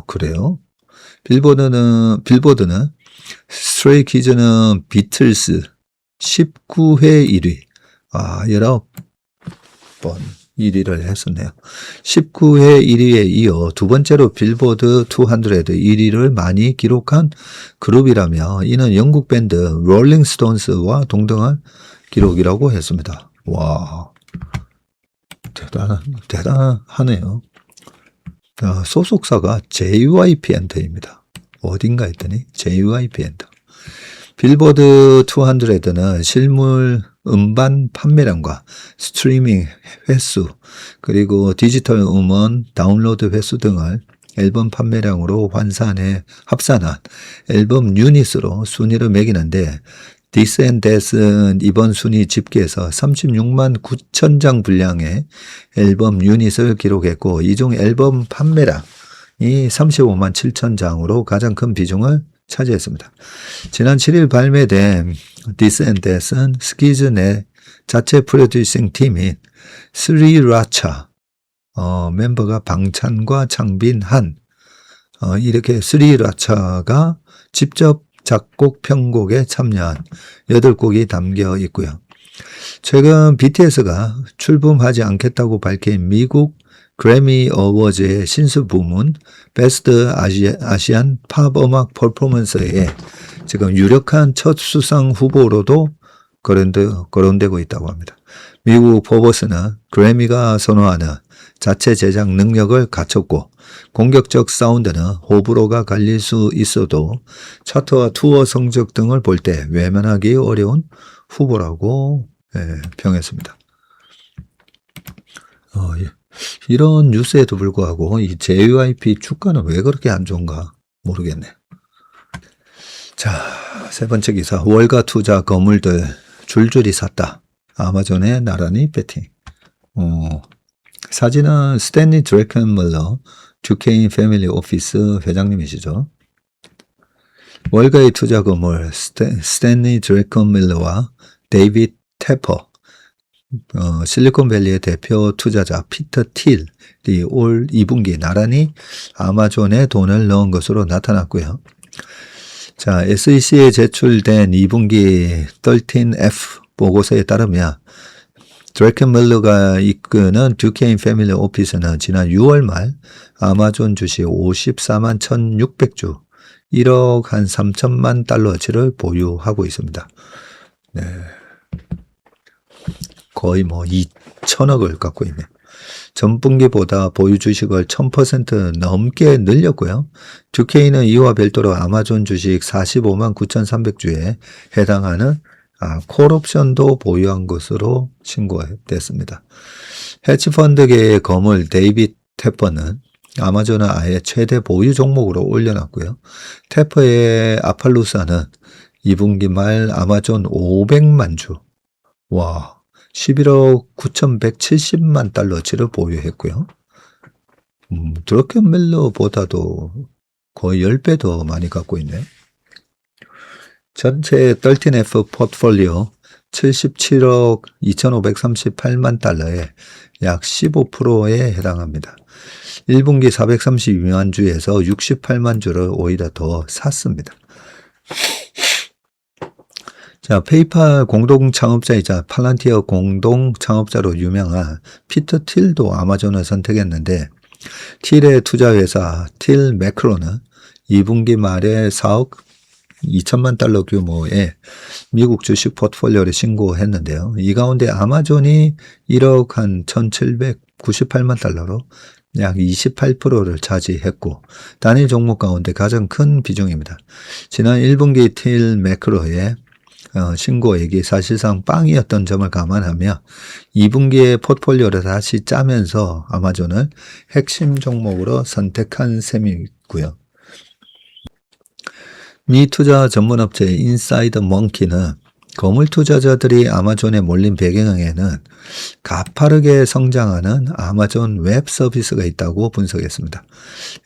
그래요? 빌보드는 스트레이 키즈는 비틀스 19회 1위. 19번 1위를 했었네요. 19회 1위에 이어 두 번째로 빌보드 200 1위를 많이 기록한 그룹이라며 이는 영국 밴드 롤링스톤스와 동등한 기록이라고 했습니다. 와, 대단하네요. 소속사가 JYP 엔터입니다. 어딘가 했더니 JYP 엔터. 빌보드 200는 실물 음반 판매량과 스트리밍 횟수 그리고 디지털 음원 다운로드 횟수 등을 앨범 판매량으로 합산한 앨범 유닛으로 순위를 매기는데 This and That은 이번 순위 집계에서 36만 9천 장 분량의 앨범 유닛을 기록했고 이 중 앨범 판매량이 35만 7천 장으로 가장 큰 비중을 차지했습니다. 지난 7일 발매된 This and That은 스키즈 내 자체 프로듀싱 팀인 스리라차 멤버가 방찬과 창빈 한 이렇게 스리라차가 직접 작곡 편곡에 참여한 8곡이 담겨 있고요. 최근 BTS가 출범하지 않겠다고 밝힌 미국 그래미 어워즈의 신수 부문 베스트 아시안 팝 음악 퍼포먼스에 지금 유력한 첫 수상 후보로도 거론되고 있다고 합니다. 미국 포버스는 그래미가 선호하는 자체 제작 능력을 갖췄고 공격적 사운드는 호불호가 갈릴 수 있어도 차트와 투어 성적 등을 볼 때 외면하기 어려운 후보라고 평했습니다. 이런 뉴스에도 불구하고 이 JYP 주가는 왜 그렇게 안 좋은가 모르겠네. 자, 세 번째 기사. 월가 투자 거물들 줄줄이 샀다. 아마존에 나란히 배팅. 사진은 스탠리 드래켄멀러 듀케인 패밀리 오피스 회장님이시죠. 월가의 투자 거물 스탠리 드래켄멀러와 데이빗 테퍼 실리콘밸리의 대표 투자자 피터 틸이 올 2분기 나란히 아마존에 돈을 넣은 것으로 나타났고요. 자, SEC에 제출된 2분기 13F 보고서에 따르면 드래켄멀러가 이끄는 듀케인 패밀리 오피스는 지난 6월 말 아마존 주식 54만 1,600주 1억 한 3천만 달러치를 보유하고 있습니다. 네. 거의 뭐 2천억을 갖고 있네요. 전분기보다 보유 주식을 1000% 넘게 늘렸고요. 듀케이는 이와 별도로 아마존 주식 45만 9,300주에 해당하는 콜옵션도 보유한 것으로 신고됐습니다. 헤지펀드계의 거물 데이빗 테퍼는 아마존을 아예 최대 보유 종목으로 올려놨고요. 테퍼의 아팔루사는 2분기 말 아마존 500만 주, 11억 9,170만 달러치를 보유했고요. 드러켄밀러보다도 거의 10배 더 많이 갖고 있네요. 전체 13F 포트폴리오 77억 2,538만 달러에 약 15%에 해당합니다. 1분기 432만 주에서 68만 주를 오히려 더 샀습니다. 자, 페이팔 공동 창업자이자 팔란티어 공동 창업자로 유명한 피터 틸도 아마존을 선택했는데, 틸의 투자회사 틸 매크로는 2분기 말에 4억 2천만 달러 규모의 미국 주식 포트폴리오를 신고했는데요. 이 가운데 아마존이 1억 한 1,798만 달러로 약 28%를 차지했고, 단일 종목 가운데 가장 큰 비중입니다. 지난 1분기 틸 매크로의 신고액이 사실상 빵이었던 점을 감안하며 2분기에 포트폴리오를 다시 짜면서 아마존을 핵심 종목으로 선택한 셈이고요. 미 투자 전문업체 인사이더 멍키는 거물 투자자들이 아마존에 몰린 배경에는 가파르게 성장하는 아마존 웹 서비스가 있다고 분석했습니다.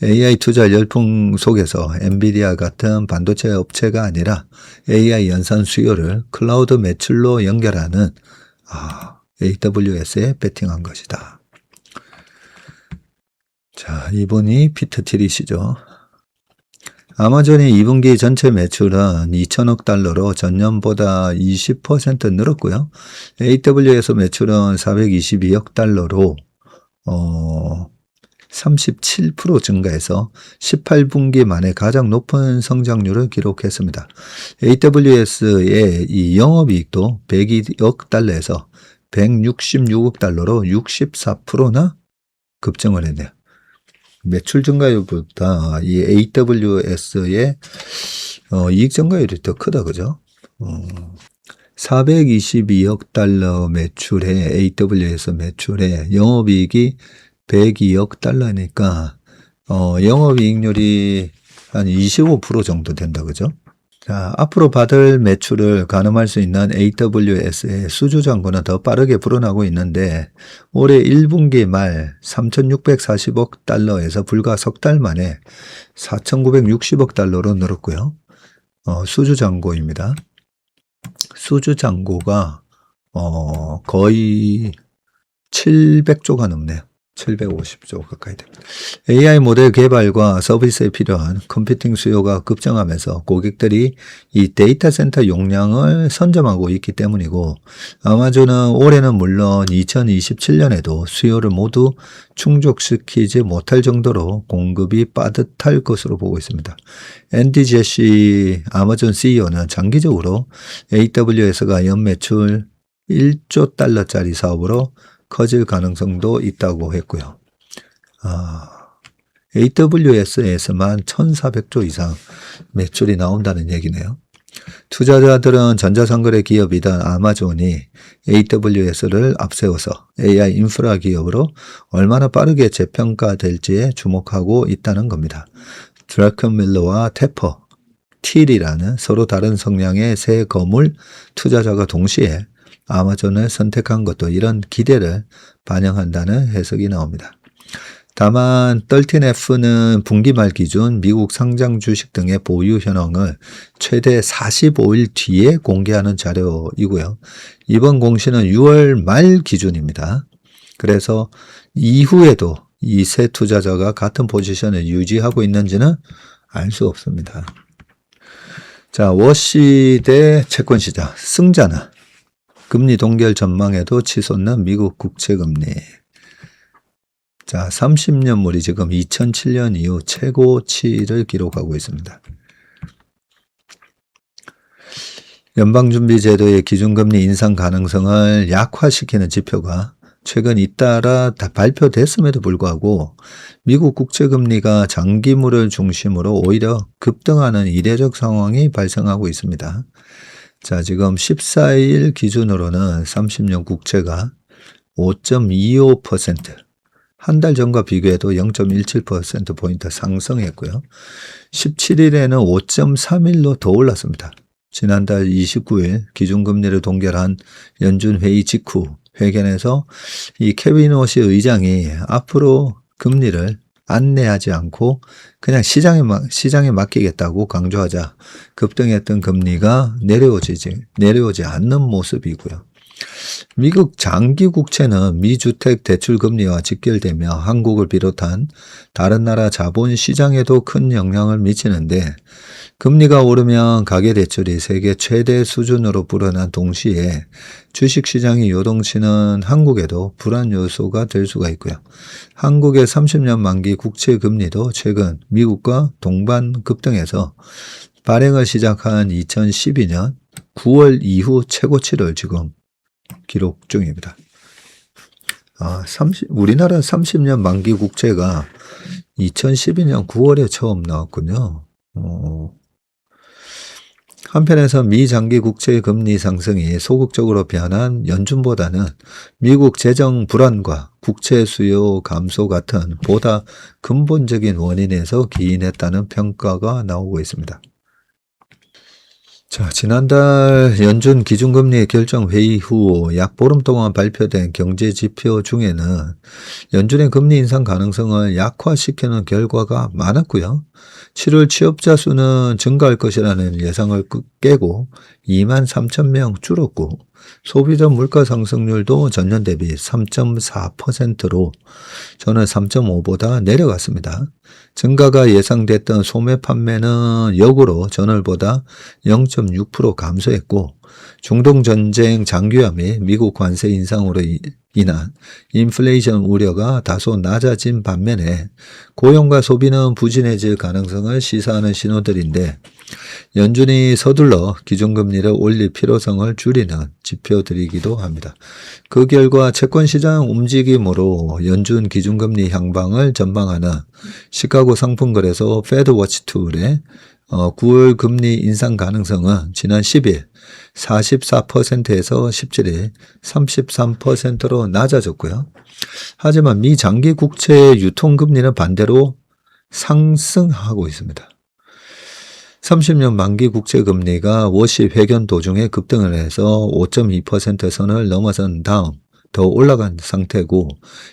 AI 투자 열풍 속에서 엔비디아 같은 반도체 업체가 아니라 AI 연산 수요를 클라우드 매출로 연결하는 AWS에 베팅한 것이다. 자, 이분이 피터 틸이시죠. 아마존의 2분기 전체 매출은 2천억 달러로 전년보다 20% 늘었고요. AWS 매출은 422억 달러로 37% 증가해서 18분기 만에 가장 높은 성장률을 기록했습니다. AWS의 이 영업이익도 102억 달러에서 166억 달러로 64%나 급증을 했네요. 매출 증가율보다 이 AWS의 이익 증가율이 더 크다, 그죠? 422억 달러 매출에 AWS 매출에 영업이익이 102억 달러니까 영업이익률이 한 25% 정도 된다, 그죠? 자, 앞으로 받을 매출을 가늠할 수 있는 AWS의 수주 잔고는 더 빠르게 불어나고 있는데, 올해 1분기 말 3,640억 달러에서 불과 석 달 만에 4,960억 달러로 늘었고요. 수주 잔고입니다. 수주 잔고가 거의 700조가 넘네요. 750조 가까이 됩니다. AI 모델 개발과 서비스에 필요한 컴퓨팅 수요가 급증하면서 고객들이 이 데이터 센터 용량을 선점하고 있기 때문이고, 아마존은 올해는 물론 2027년에도 수요를 모두 충족시키지 못할 정도로 공급이 빠듯할 것으로 보고 있습니다. 앤디 제시 아마존 CEO는 장기적으로 AWS가 연매출 1조 달러짜리 사업으로 커질 가능성도 있다고 했고요. AWS에서만 1,400조 이상 매출이 나온다는 얘기네요. 투자자들은 전자상거래 기업이던 아마존이 AWS를 앞세워서 AI 인프라 기업으로 얼마나 빠르게 재평가될지에 주목하고 있다는 겁니다. 드래켄밀러와 테퍼, 틸이라는 서로 다른 성향의 새 거물 투자자가 동시에 아마존을 선택한 것도 이런 기대를 반영한다는 해석이 나옵니다. 다만 13F는 분기 말 기준 미국 상장 주식 등의 보유 현황을 최대 45일 뒤에 공개하는 자료이고요. 이번 공시는 6월 말 기준입니다. 그래서 이후에도 이 세 투자자가 같은 포지션을 유지하고 있는지는 알 수 없습니다. 자, 워시 대 채권시장 승자는 금리 동결 전망에도 치솟는 미국 국채금리. 자, 30년물이 지금 2007년 이후 최고치를 기록하고 있습니다. 연방준비제도의 기준금리 인상 가능성을 약화시키는 지표가 최근 잇따라 발표됐음에도 불구하고 미국 국채금리가 장기물을 중심으로 오히려 급등하는 이례적 상황이 발생하고 있습니다. 자, 지금 14일 기준으로는 30년 국채가 5.25%, 한 달 전과 비교해도 0.17%포인트 상승했고요. 17일에는 5.31로 더 올랐습니다. 지난달 29일 기준금리를 동결한 연준회의 직후 회견에서 이 케빈 워시 의장이 앞으로 금리를 안내하지 않고 그냥 시장에 맡기겠다고 강조하자 급등했던 금리가 내려오지 않는 모습이고요. 미국 장기 국채는 미주택 대출 금리와 직결되며 한국을 비롯한 다른 나라 자본 시장에도 큰 영향을 미치는데 금리가 오르면 가계대출이 세계 최대 수준으로 불어난 동시에 주식시장이 요동치는 한국에도 불안 요소가 될 수가 있고요. 한국의 30년 만기 국채 금리도 최근 미국과 동반 급등해서 발행을 시작한 2012년 9월 이후 최고치를 지금 기록 중입니다. 우리나라 30년 만기 국채가 2012년 9월에 처음 나왔군요. 한편에서 미 장기 국채 금리 상승이 소극적으로 변한 연준보다는 미국 재정 불안과 국채 수요 감소 같은 보다 근본적인 원인에서 기인했다는 평가가 나오고 있습니다. 자, 지난달 연준 기준금리 결정 회의 후 약 보름 동안 발표된 경제지표 중에는 연준의 금리 인상 가능성을 약화시키는 결과가 많았고요. 7월 취업자 수는 증가할 것이라는 예상을 깨고 2만 3천 명 줄었고 소비자 물가 상승률도 전년 대비 3.4%로 전월 3.5보다 내려갔습니다. 증가가 예상됐던 소매 판매는 역으로 전월보다 0.6% 감소했고 중동 전쟁 장기화 및 미국 관세 인상으로 인한 인플레이션 우려가 다소 낮아진 반면에 고용과 소비는 부진해질 가능성을 시사하는 신호들인데 연준이 서둘러 기준금리를 올릴 필요성을 줄이는 지표들이기도 합니다. 그 결과 채권시장 움직임으로 연준 기준금리 향방을 전망하는 시카고 상품거래소 페드워치툴의 9월 금리 인상 가능성은 지난 10일 44%에서 17일 33%로 낮아졌고요. 하지만 미 장기 국채 유통금리는 반대로 상승하고 있습니다. 30년 만기 국채 금리가 워시 회견 도중에 급등을 해서 5.2% 선을 넘어선 다음 더 올라간 상태고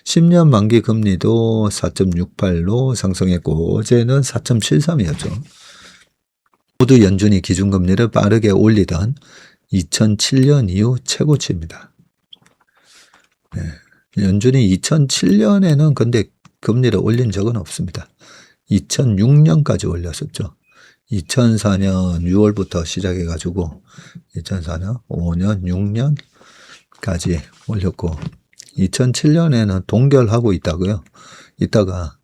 10년 만기 금리도 4.68로 상승했고 어제는 4.73이었죠. 모두 연준이 기준금리를 빠르게 올리던 2007년 이후 최고치입니다. 네. 연준이 2007년에는 근데 금리를 올린 적은 없습니다. 2006년까지 올렸었죠. 2004년 6월부터 시작해가지고 2004년, 5년, 6년까지 올렸고 2007년에는 동결하고 있다고요. 이따가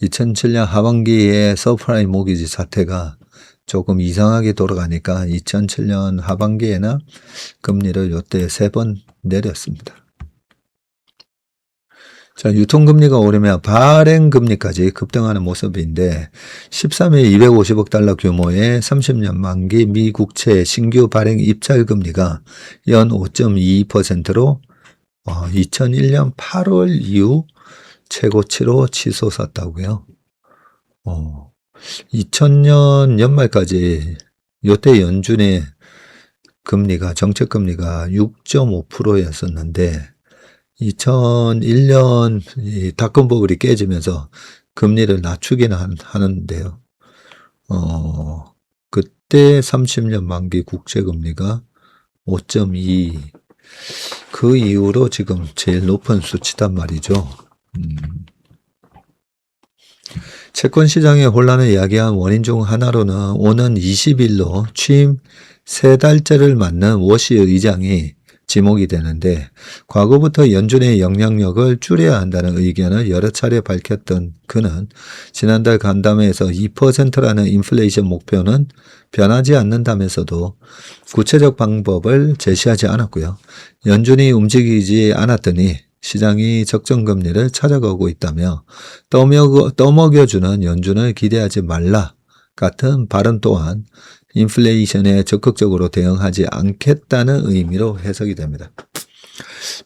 2007년 하반기에 서프라임 모기지 사태가 조금 이상하게 돌아가니까 2007년 하반기에는 금리를 요때 3번 내렸습니다. 자, 유통금리가 오르면 발행금리까지 급등하는 모습인데 13일 250억 달러 규모의 30년 만기 미국채 신규 발행 입찰금리가 연 5.22%로 2001년 8월 이후 최고치로 치솟았다고요. 2000년 연말까지 요때 연준의 금리가 정책금리가 6.5%였었는데 2001년 이 닷컴버블이 깨지면서 금리를 낮추기는 하는데요. 그때 30년 만기 국채금리가 5.2 그 이후로 지금 제일 높은 수치단 말이죠. 채권 시장의 혼란을 야기한 원인 중 하나로는 오는 20일로 취임 3달째를 맞는 워시 의장이 지목이 되는데 과거부터 연준의 영향력을 줄여야 한다는 의견을 여러 차례 밝혔던 그는 지난달 간담회에서 2%라는 인플레이션 목표는 변하지 않는다면서도 구체적 방법을 제시하지 않았고요. 연준이 움직이지 않았더니 시장이 적정금리를 찾아가고 있다며 떠먹여주는 연준을 기대하지 말라 같은 발언 또한 인플레이션에 적극적으로 대응하지 않겠다는 의미로 해석이 됩니다.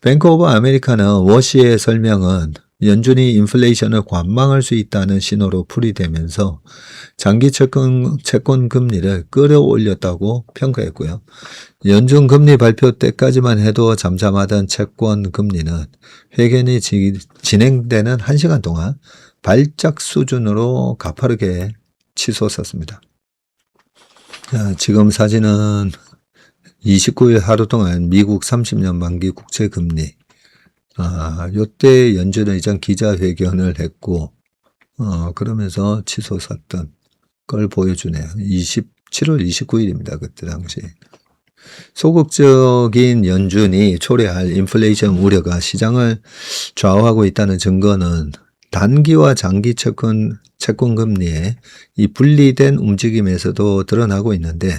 뱅크 오브 아메리카는 워시의 설명은 연준이 인플레이션을 관망할 수 있다는 신호로 풀이되면서 장기 채권 금리를 끌어올렸다고 평가했고요. 연준 금리 발표 때까지만 해도 잠잠하던 채권 금리는 회견이 진행되는 1시간 동안 발작 수준으로 가파르게 치솟았습니다. 자, 지금 사진은 29일 하루 동안 미국 30년 만기 국채 금리. 요때 연준 의장 기자회견을 했고, 그러면서 치솟았던 걸 보여주네요. 7월 29일입니다. 그때 당시. 소극적인 연준이 초래할 인플레이션 우려가 시장을 좌우하고 있다는 증거는 단기와 장기 채권 금리의 이 분리된 움직임에서도 드러나고 있는데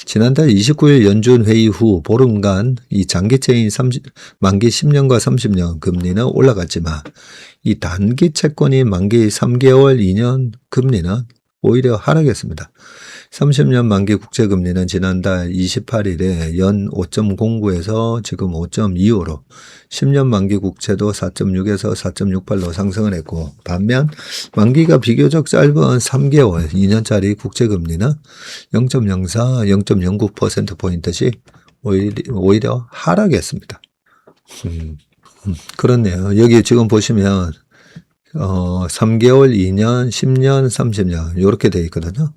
지난달 29일 연준 회의 후 보름간 이 장기채인 만기 10년과 30년 금리는 올라갔지만 이 단기 채권이 만기 3개월 2년 금리는 오히려 하락했습니다. 30년 만기 국채금리는 지난달 28일에 연 5.09에서 지금 5.25로 10년 만기 국채도 4.6에서 4.68로 상승을 했고 반면 만기가 비교적 짧은 3개월 2년짜리 국채금리는 0.04, 0.09%포인트씩 오히려 하락했습니다. 그렇네요. 여기 지금 보시면 3개월, 2년, 10년, 30년 이렇게 돼 있거든요.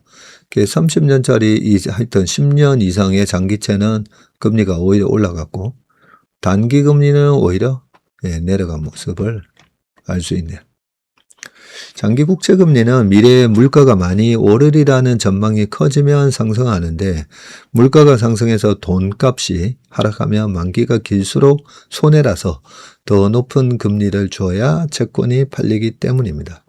30년짜리 하여튼 10년 이상의 장기채는 금리가 오히려 올라갔고 단기 금리는 오히려 내려간 모습을 알 수 있네요. 장기 국채 금리는 미래에 물가가 많이 오르리라는 전망이 커지면 상승하는데 물가가 상승해서 돈값이 하락하면 만기가 길수록 손해라서 더 높은 금리를 줘야 채권이 팔리기 때문입니다.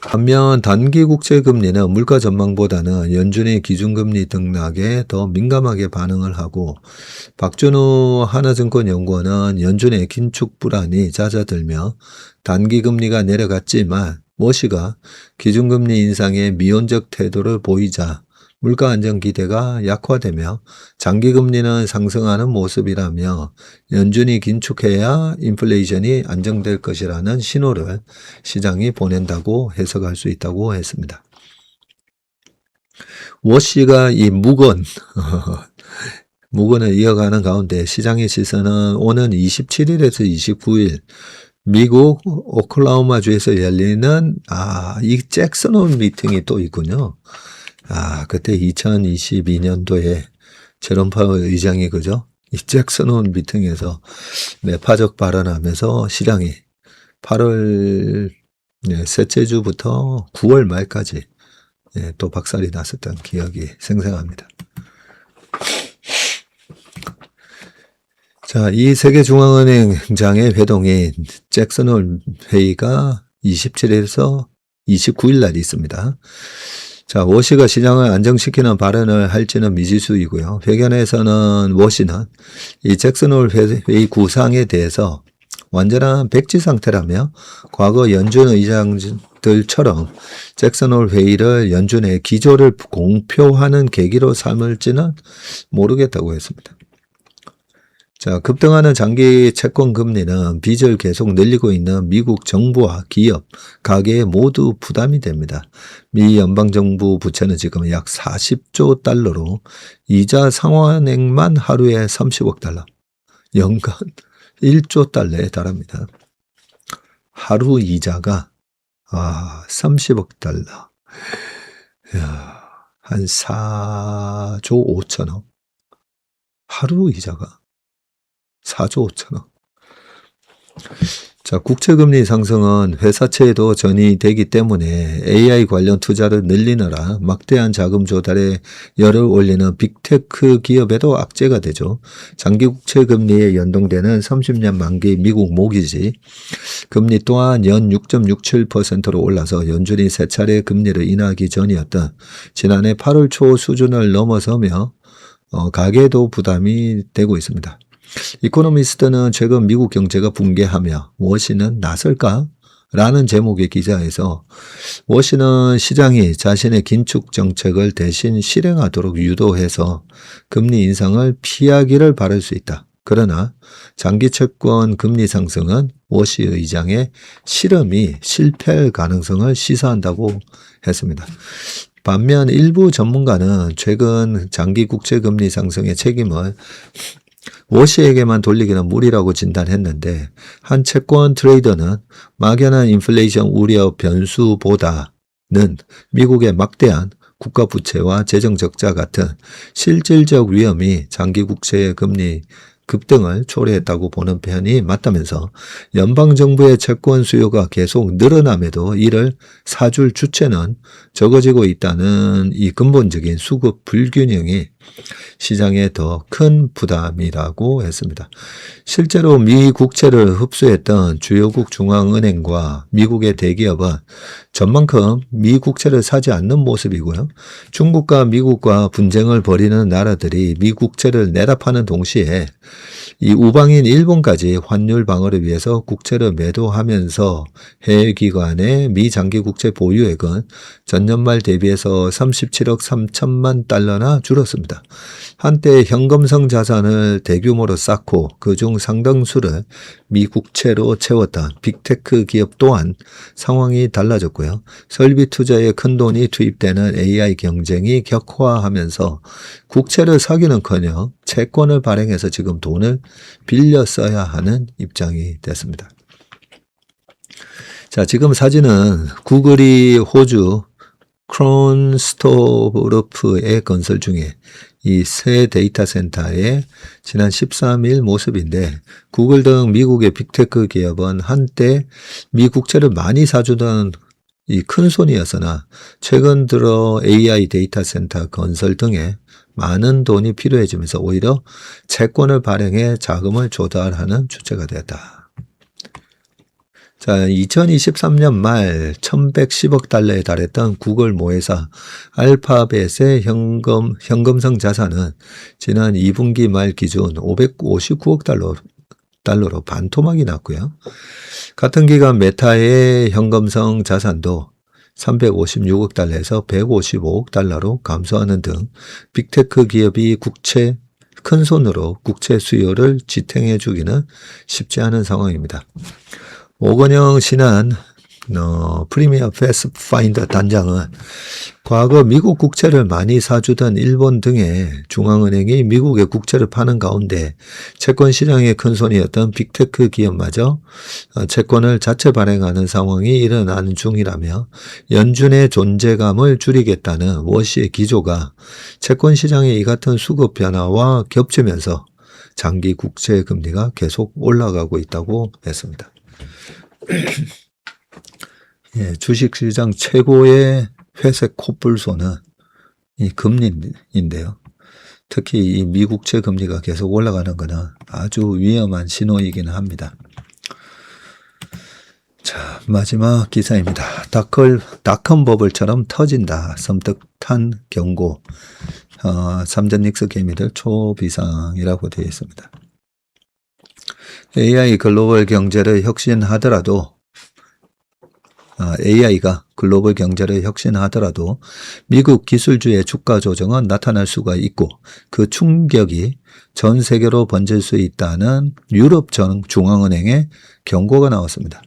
반면 단기 국채 금리는 물가 전망보다는 연준의 기준금리 등락에 더 민감하게 반응을 하고 박준우 하나증권연구원은 연준의 긴축 불안이 잦아들며 단기 금리가 내려갔지만 워시가 기준금리 인상에 미온적 태도를 보이자 물가 안정 기대가 약화되며 장기 금리는 상승하는 모습이라며 연준이 긴축해야 인플레이션이 안정될 것이라는 신호를 시장이 보낸다고 해석할 수 있다고 했습니다. 워시가 이 무건을 이어가는 가운데 시장의 시선은 오는 27일에서 29일 미국 오클라호마주에서 열리는 이 잭슨 홀 미팅이 또 있군요. 그때 2022년도에 제롬 파월 의장이 그죠? 이 잭슨 홀 미팅에서 매파적 발언하면서 시장이 8월 셋째 주부터 9월 말까지 또 박살이 났었던 기억이 생생합니다. 자, 이 세계중앙은행장의 회동인 잭슨 홀 회의가 27일에서 29일 날 있습니다. 자, 워시가 시장을 안정시키는 발언을 할지는 미지수이고요. 회견에서는 워시는 이 잭슨 홀 회의 구상에 대해서 완전한 백지 상태라며 과거 연준 의장들처럼 잭슨 홀 회의를 연준의 기조를 공표하는 계기로 삼을지는 모르겠다고 했습니다. 자, 급등하는 장기 채권 금리는 빚을 계속 늘리고 있는 미국 정부와 기업, 가계에 모두 부담이 됩니다. 미 연방정부 부채는 지금 약 40조 달러로 이자 상환액만 하루에 30억 달러, 연간 1조 달러에 달합니다. 하루 이자가 30억 달러, 한 4조 5천억. 하루 이자가 4조 5천억. 자, 국채금리 상승은 회사채에도 전이되기 때문에 AI 관련 투자를 늘리느라 막대한 자금 조달에 열을 올리는 빅테크 기업에도 악재가 되죠. 장기 국채금리에 연동되는 30년 만기 미국 모기지 금리 또한 연 6.67%로 올라서 연준이 세 차례 금리를 인하하기 전이었던 지난해 8월 초 수준을 넘어서며 가계도 부담이 되고 있습니다. 이코노미스트는 최근 미국 경제가 붕괴하며 워시는 나설까? 라는 제목의 기사에서 워시는 시장이 자신의 긴축 정책을 대신 실행하도록 유도해서 금리 인상을 피하기를 바랄 수 있다. 그러나 장기 채권 금리 상승은 워시 의장의 실험이 실패할 가능성을 시사한다고 했습니다. 반면 일부 전문가는 최근 장기 국채 금리 상승의 책임을 워시에게만 돌리기는 무리라고 진단했는데 한 채권 트레이더는 막연한 인플레이션 우려 변수보다는 미국의 막대한 국가 부채와 재정 적자 같은 실질적 위험이 장기 국채의 금리 급등을 초래했다고 보는 편이 맞다면서 연방정부의 채권 수요가 계속 늘어남에도 이를 사줄 주체는 적어지고 있다는 이 근본적인 수급 불균형이 시장에 더 큰 부담이라고 했습니다. 실제로 미 국채를 흡수했던 주요국 중앙은행과 미국의 대기업은 전만큼 미 국채를 사지 않는 모습이고요. 중국과 미국과 분쟁을 벌이는 나라들이 미 국채를 내다 파는 동시에 이 우방인 일본까지 환율 방어를 위해서 국채를 매도하면서 해외 기관의 미 장기 국채 보유액은 전년 말 대비해서 37억 3천만 달러나 줄었습니다. 한때 현금성 자산을 대규모로 쌓고 그중 상당수를 미 국채로 채웠던 빅테크 기업 또한 상황이 달라졌고요. 설비 투자에 큰 돈이 투입되는 AI 경쟁이 격화하면서 국채를 사기는커녕 채권을 발행해서 지금 돈을 빌려 써야 하는 입장이 됐습니다. 자, 지금 사진은 구글이 호주 크론스토르프의 건설 중에 이 새 데이터 센터의 지난 13일 모습인데 구글 등 미국의 빅테크 기업은 한때 미 국채를 많이 사주던 이 큰손이었으나 최근 들어 AI 데이터 센터 건설 등에 많은 돈이 필요해지면서 오히려 채권을 발행해 자금을 조달하는 주체가 되었다. 자, 2023년 말 1110억 달러에 달했던 구글 모회사 알파벳의 현금성 자산은 지난 2분기 말 기준 559억 달러로 반토막이 났고요. 같은 기간 메타의 현금성 자산도 356억 달러에서 155억 달러로 감소하는 등 빅테크 기업이 큰손으로 국채 수요를 지탱해 주기는 쉽지 않은 상황입니다. 오건영 신한 프리미어 패스파인더 단장은 과거 미국 국채를 많이 사주던 일본 등의 중앙은행이 미국의 국채를 파는 가운데 채권 시장의 큰손이었던 빅테크 기업마저 채권을 자체 발행하는 상황이 일어나는 중이라며 연준의 존재감을 줄이겠다는 워시의 기조가 채권 시장의 이 같은 수급 변화와 겹치면서 장기 국채 금리가 계속 올라가고 있다고 했습니다. 예, 주식시장 최고의 회색 코뿔소는 이 금리인데요. 특히 이 미국채 금리가 계속 올라가는 것은 아주 위험한 신호이기는 합니다. 자, 마지막 기사입니다. 닷컴 버블처럼 터진다. 섬뜩한 경고. 삼전 닉스 개미들 초비상이라고 되어 있습니다. AI 글로벌 경제를 혁신하더라도 AI가 글로벌 경제를 혁신하더라도 미국 기술주의 주가 조정은 나타날 수가 있고 그 충격이 전 세계로 번질 수 있다는 유럽 중앙은행의 경고가 나왔습니다.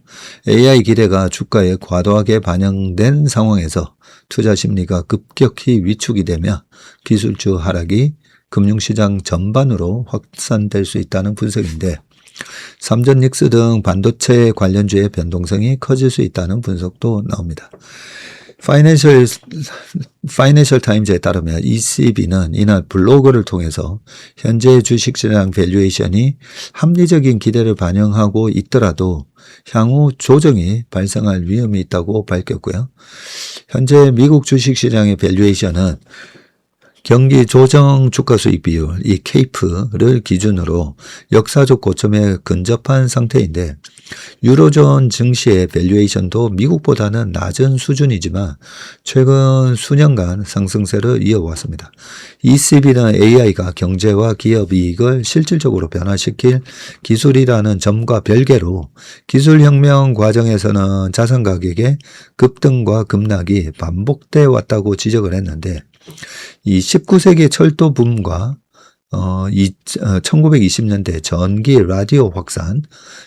AI 기대가 주가에 과도하게 반영된 상황에서 투자 심리가 급격히 위축이 되며 기술주 하락이 금융시장 전반으로 확산될 수 있다는 분석인데 삼전 닉스 등 반도체 관련주의 변동성이 커질 수 있다는 분석도 나옵니다. 파이낸셜 타임즈에 따르면 ECB는 이날 블로그를 통해서 현재 주식시장 밸류에이션이 합리적인 기대를 반영하고 있더라도 향후 조정이 발생할 위험이 있다고 밝혔고요. 현재 미국 주식시장의 밸류에이션은 경기 조정 주가 수익 비율, 이 케이프를 기준으로 역사적 고점에 근접한 상태인데 유로존 증시의 밸류에이션도 미국보다는 낮은 수준이지만 최근 수년간 상승세를 이어왔습니다. ECB는 AI가 경제와 기업 이익을 실질적으로 변화시킬 기술이라는 점과 별개로 기술혁명 과정에서는 자산 가격의 급등과 급락이 반복돼 왔다고 지적을 했는데 이 19세기 철도 붐과 1920년대 전기 라디오 확산,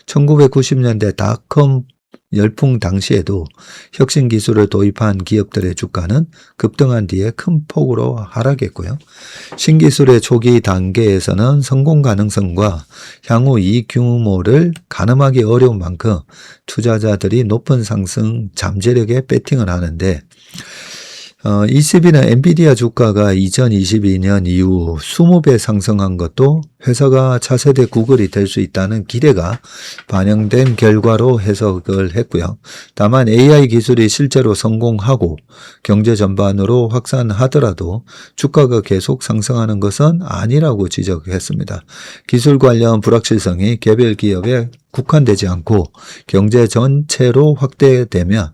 1990년대 닷컴 열풍 당시에도 혁신 기술을 도입한 기업들의 주가는 급등한 뒤에 큰 폭으로 하락했고요. 신기술의 초기 단계에서는 성공 가능성과 향후 이익 규모를 가늠하기 어려운 만큼 투자자들이 높은 상승 잠재력에 배팅을 하는데 ECB는 엔비디아 주가가 2022년 이후 20배 상승한 것도 회사가 차세대 구글이 될 수 있다는 기대가 반영된 결과로 해석을 했고요. 다만 AI 기술이 실제로 성공하고 경제 전반으로 확산하더라도 주가가 계속 상승하는 것은 아니라고 지적했습니다. 기술 관련 불확실성이 개별 기업에 국한되지 않고 경제 전체로 확대되면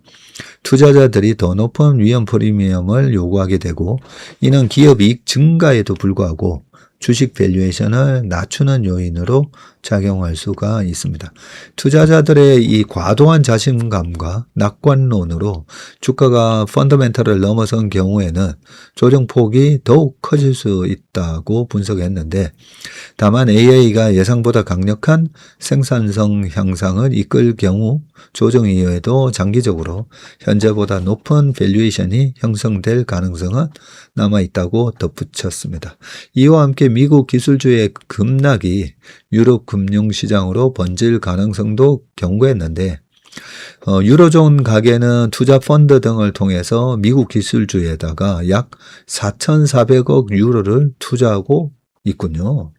투자자들이 더 높은 위험 프리미엄을 요구하게 되고 이는 기업 이익 증가에도 불구하고 주식 밸류에이션을 낮추는 요인으로 작용할 수가 있습니다. 투자자들의 이 과도한 자신감과 낙관론으로 주가가 펀더멘털을 넘어선 경우에는 조정폭이 더욱 커질 수 있다고 분석했는데 다만 AI가 예상보다 강력한 생산성 향상을 이끌 경우 조정 이후에도 장기적으로 현재보다 높은 밸류에이션이 형성될 가능성은 남아있다고 덧붙였습니다. 이와 함께 미국 기술주의 급락이 유럽 금융시장으로 번질 가능성도 경고했는데 유로존 가계는 투자 펀드 등을 통해서 미국 기술주에다가 약 4,400억 유로를 투자하고 있군요.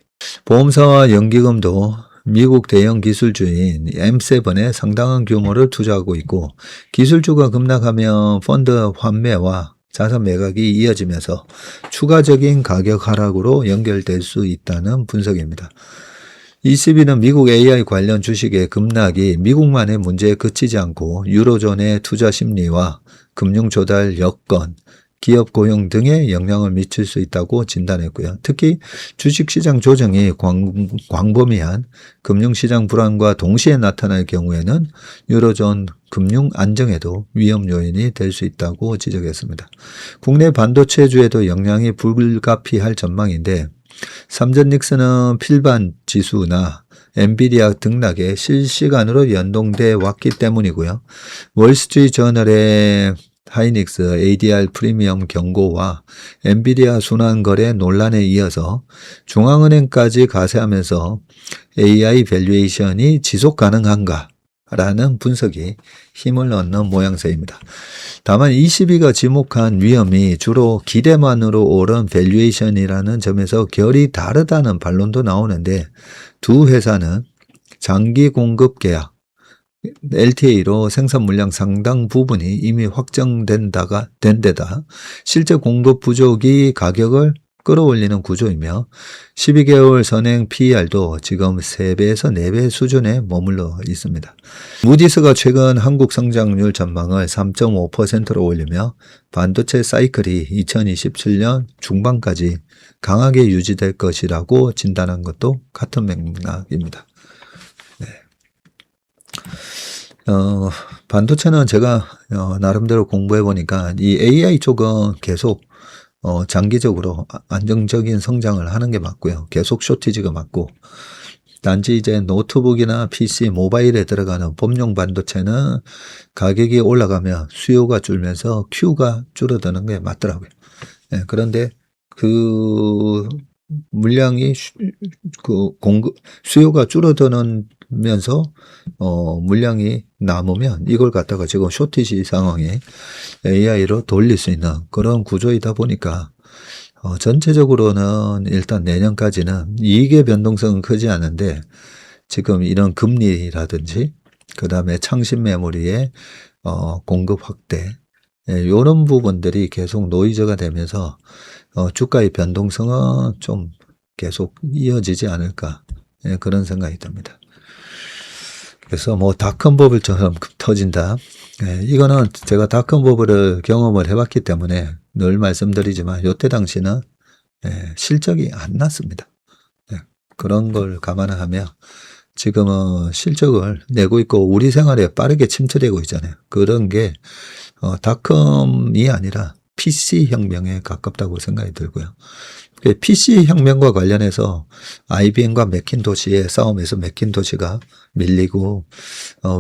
보험사와 연기금도 미국 대형 기술주인 M7에 상당한 규모를 투자하고 있고 기술주가 급락하면 펀드 환매와 자산 매각이 이어지면서 추가적인 가격 하락으로 연결될 수 있다는 분석입니다. ECB는 미국 AI 관련 주식의 급락이 미국만의 문제에 그치지 않고 유로존의 투자 심리와 금융 조달 여건, 기업 고용 등에 영향을 미칠 수 있다고 진단했고요. 특히 주식시장 조정이 광범위한 금융시장 불안과 동시에 나타날 경우에는 유로존 금융 안정에도 위험 요인이 될 수 있다고 지적했습니다. 국내 반도체주에도 영향이 불가피할 전망인데 삼전닉스는 필반 지수나 엔비디아 등락에 실시간으로 연동돼 왔기 때문이고요. 월스트리트저널의 하이닉스 ADR 프리미엄 경고와 엔비디아 순환거래 논란에 이어서 중앙은행까지 가세하면서 AI 밸류에이션이 지속 가능한가? 라는 분석이 힘을 얻는 모양새입니다. 다만 ECB가 지목한 위험이 주로 기대만으로 오른 밸류에이션이라는 점에서 결이 다르다는 반론도 나오는데 두 회사는 장기 공급 계약, LTA로 생산 물량 상당 부분이 이미 확정된 데다 실제 공급 부족이 가격을 끌어올리는 구조이며 12개월 선행 PER도 지금 3배에서 4배 수준에 머물러 있습니다. 무디스가 최근 한국 성장률 전망을 3.5%로 올리며 반도체 사이클이 2027년 중반까지 강하게 유지될 것이라고 진단한 것도 같은 맥락입니다. 네. 반도체는 제가 나름대로 공부해 보니까 이 AI 쪽은 계속 장기적으로 안정적인 성장을 하는 게 맞고요. 계속 쇼티지가 맞고 단지 이제 노트북이나 PC, 모바일에 들어가는 범용 반도체는 가격이 올라가면 수요가 줄면서 큐가 줄어드는 게 맞더라고요. 네, 그런데 그 물량이 수요가 줄어드는 나면서 물량이 남으면 이걸 갖다가 지금 쇼티지 상황에 AI로 돌릴 수 있는 그런 구조이다 보니까 전체적으로는 일단 내년까지는 이익의 변동성은 크지 않은데 지금 이런 금리라든지 그 다음에 창신 메모리의 공급 확대 이런 부분들이 계속 노이즈가 되면서 주가의 변동성은 좀 계속 이어지지 않을까 그런 생각이 듭니다. 그래서 뭐 닷컴 버블처럼 터진다. 이거는 제가 닷컴 버블을 경험을 해봤기 때문에 늘 말씀드리지만 이때 당시는 실적이 안 났습니다. 그런 걸 감안하면 지금은 실적을 내고 있고 우리 생활에 빠르게 침투되고 있잖아요. 그런 게 닷컴이 아니라 PC 혁명에 가깝다고 생각이 들고요. PC 혁명과 관련해서 IBM과 맥킨토시의 싸움에서 맥킨토시가 밀리고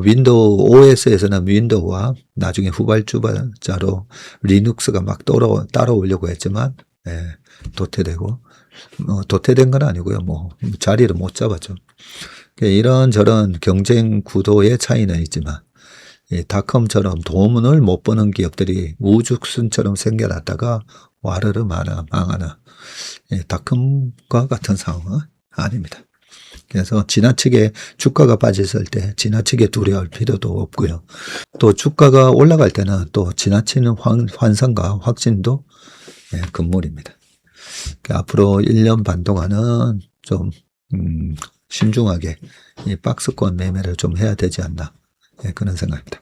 윈도우 OS에서는 윈도우와 나중에 후발주자로 리눅스가 막 따라오려고 했지만 도태되고 도태된 건 아니고요. 뭐 자리를 못 잡았죠. 이런저런 경쟁 구도의 차이는 있지만 닷컴처럼 돈을 못 버는 기업들이 우죽순처럼 생겨났다가 와르르 망하는 닷컴과 같은 상황은 아닙니다. 그래서 지나치게 주가가 빠졌을 때 지나치게 두려워할 필요도 없고요. 또 주가가 올라갈 때는 또 지나치는 환상과 확신도 금물입니다. 앞으로 1년 반 동안은 좀 신중하게 이 박스권 매매를 좀 해야 되지 않나 그런 생각입니다.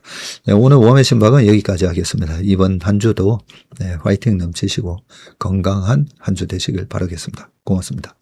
오늘 웜의 신박은 여기까지 하겠습니다. 이번 한 주도 화이팅 넘치시고 건강한 한 주 되시길 바라겠습니다. 고맙습니다.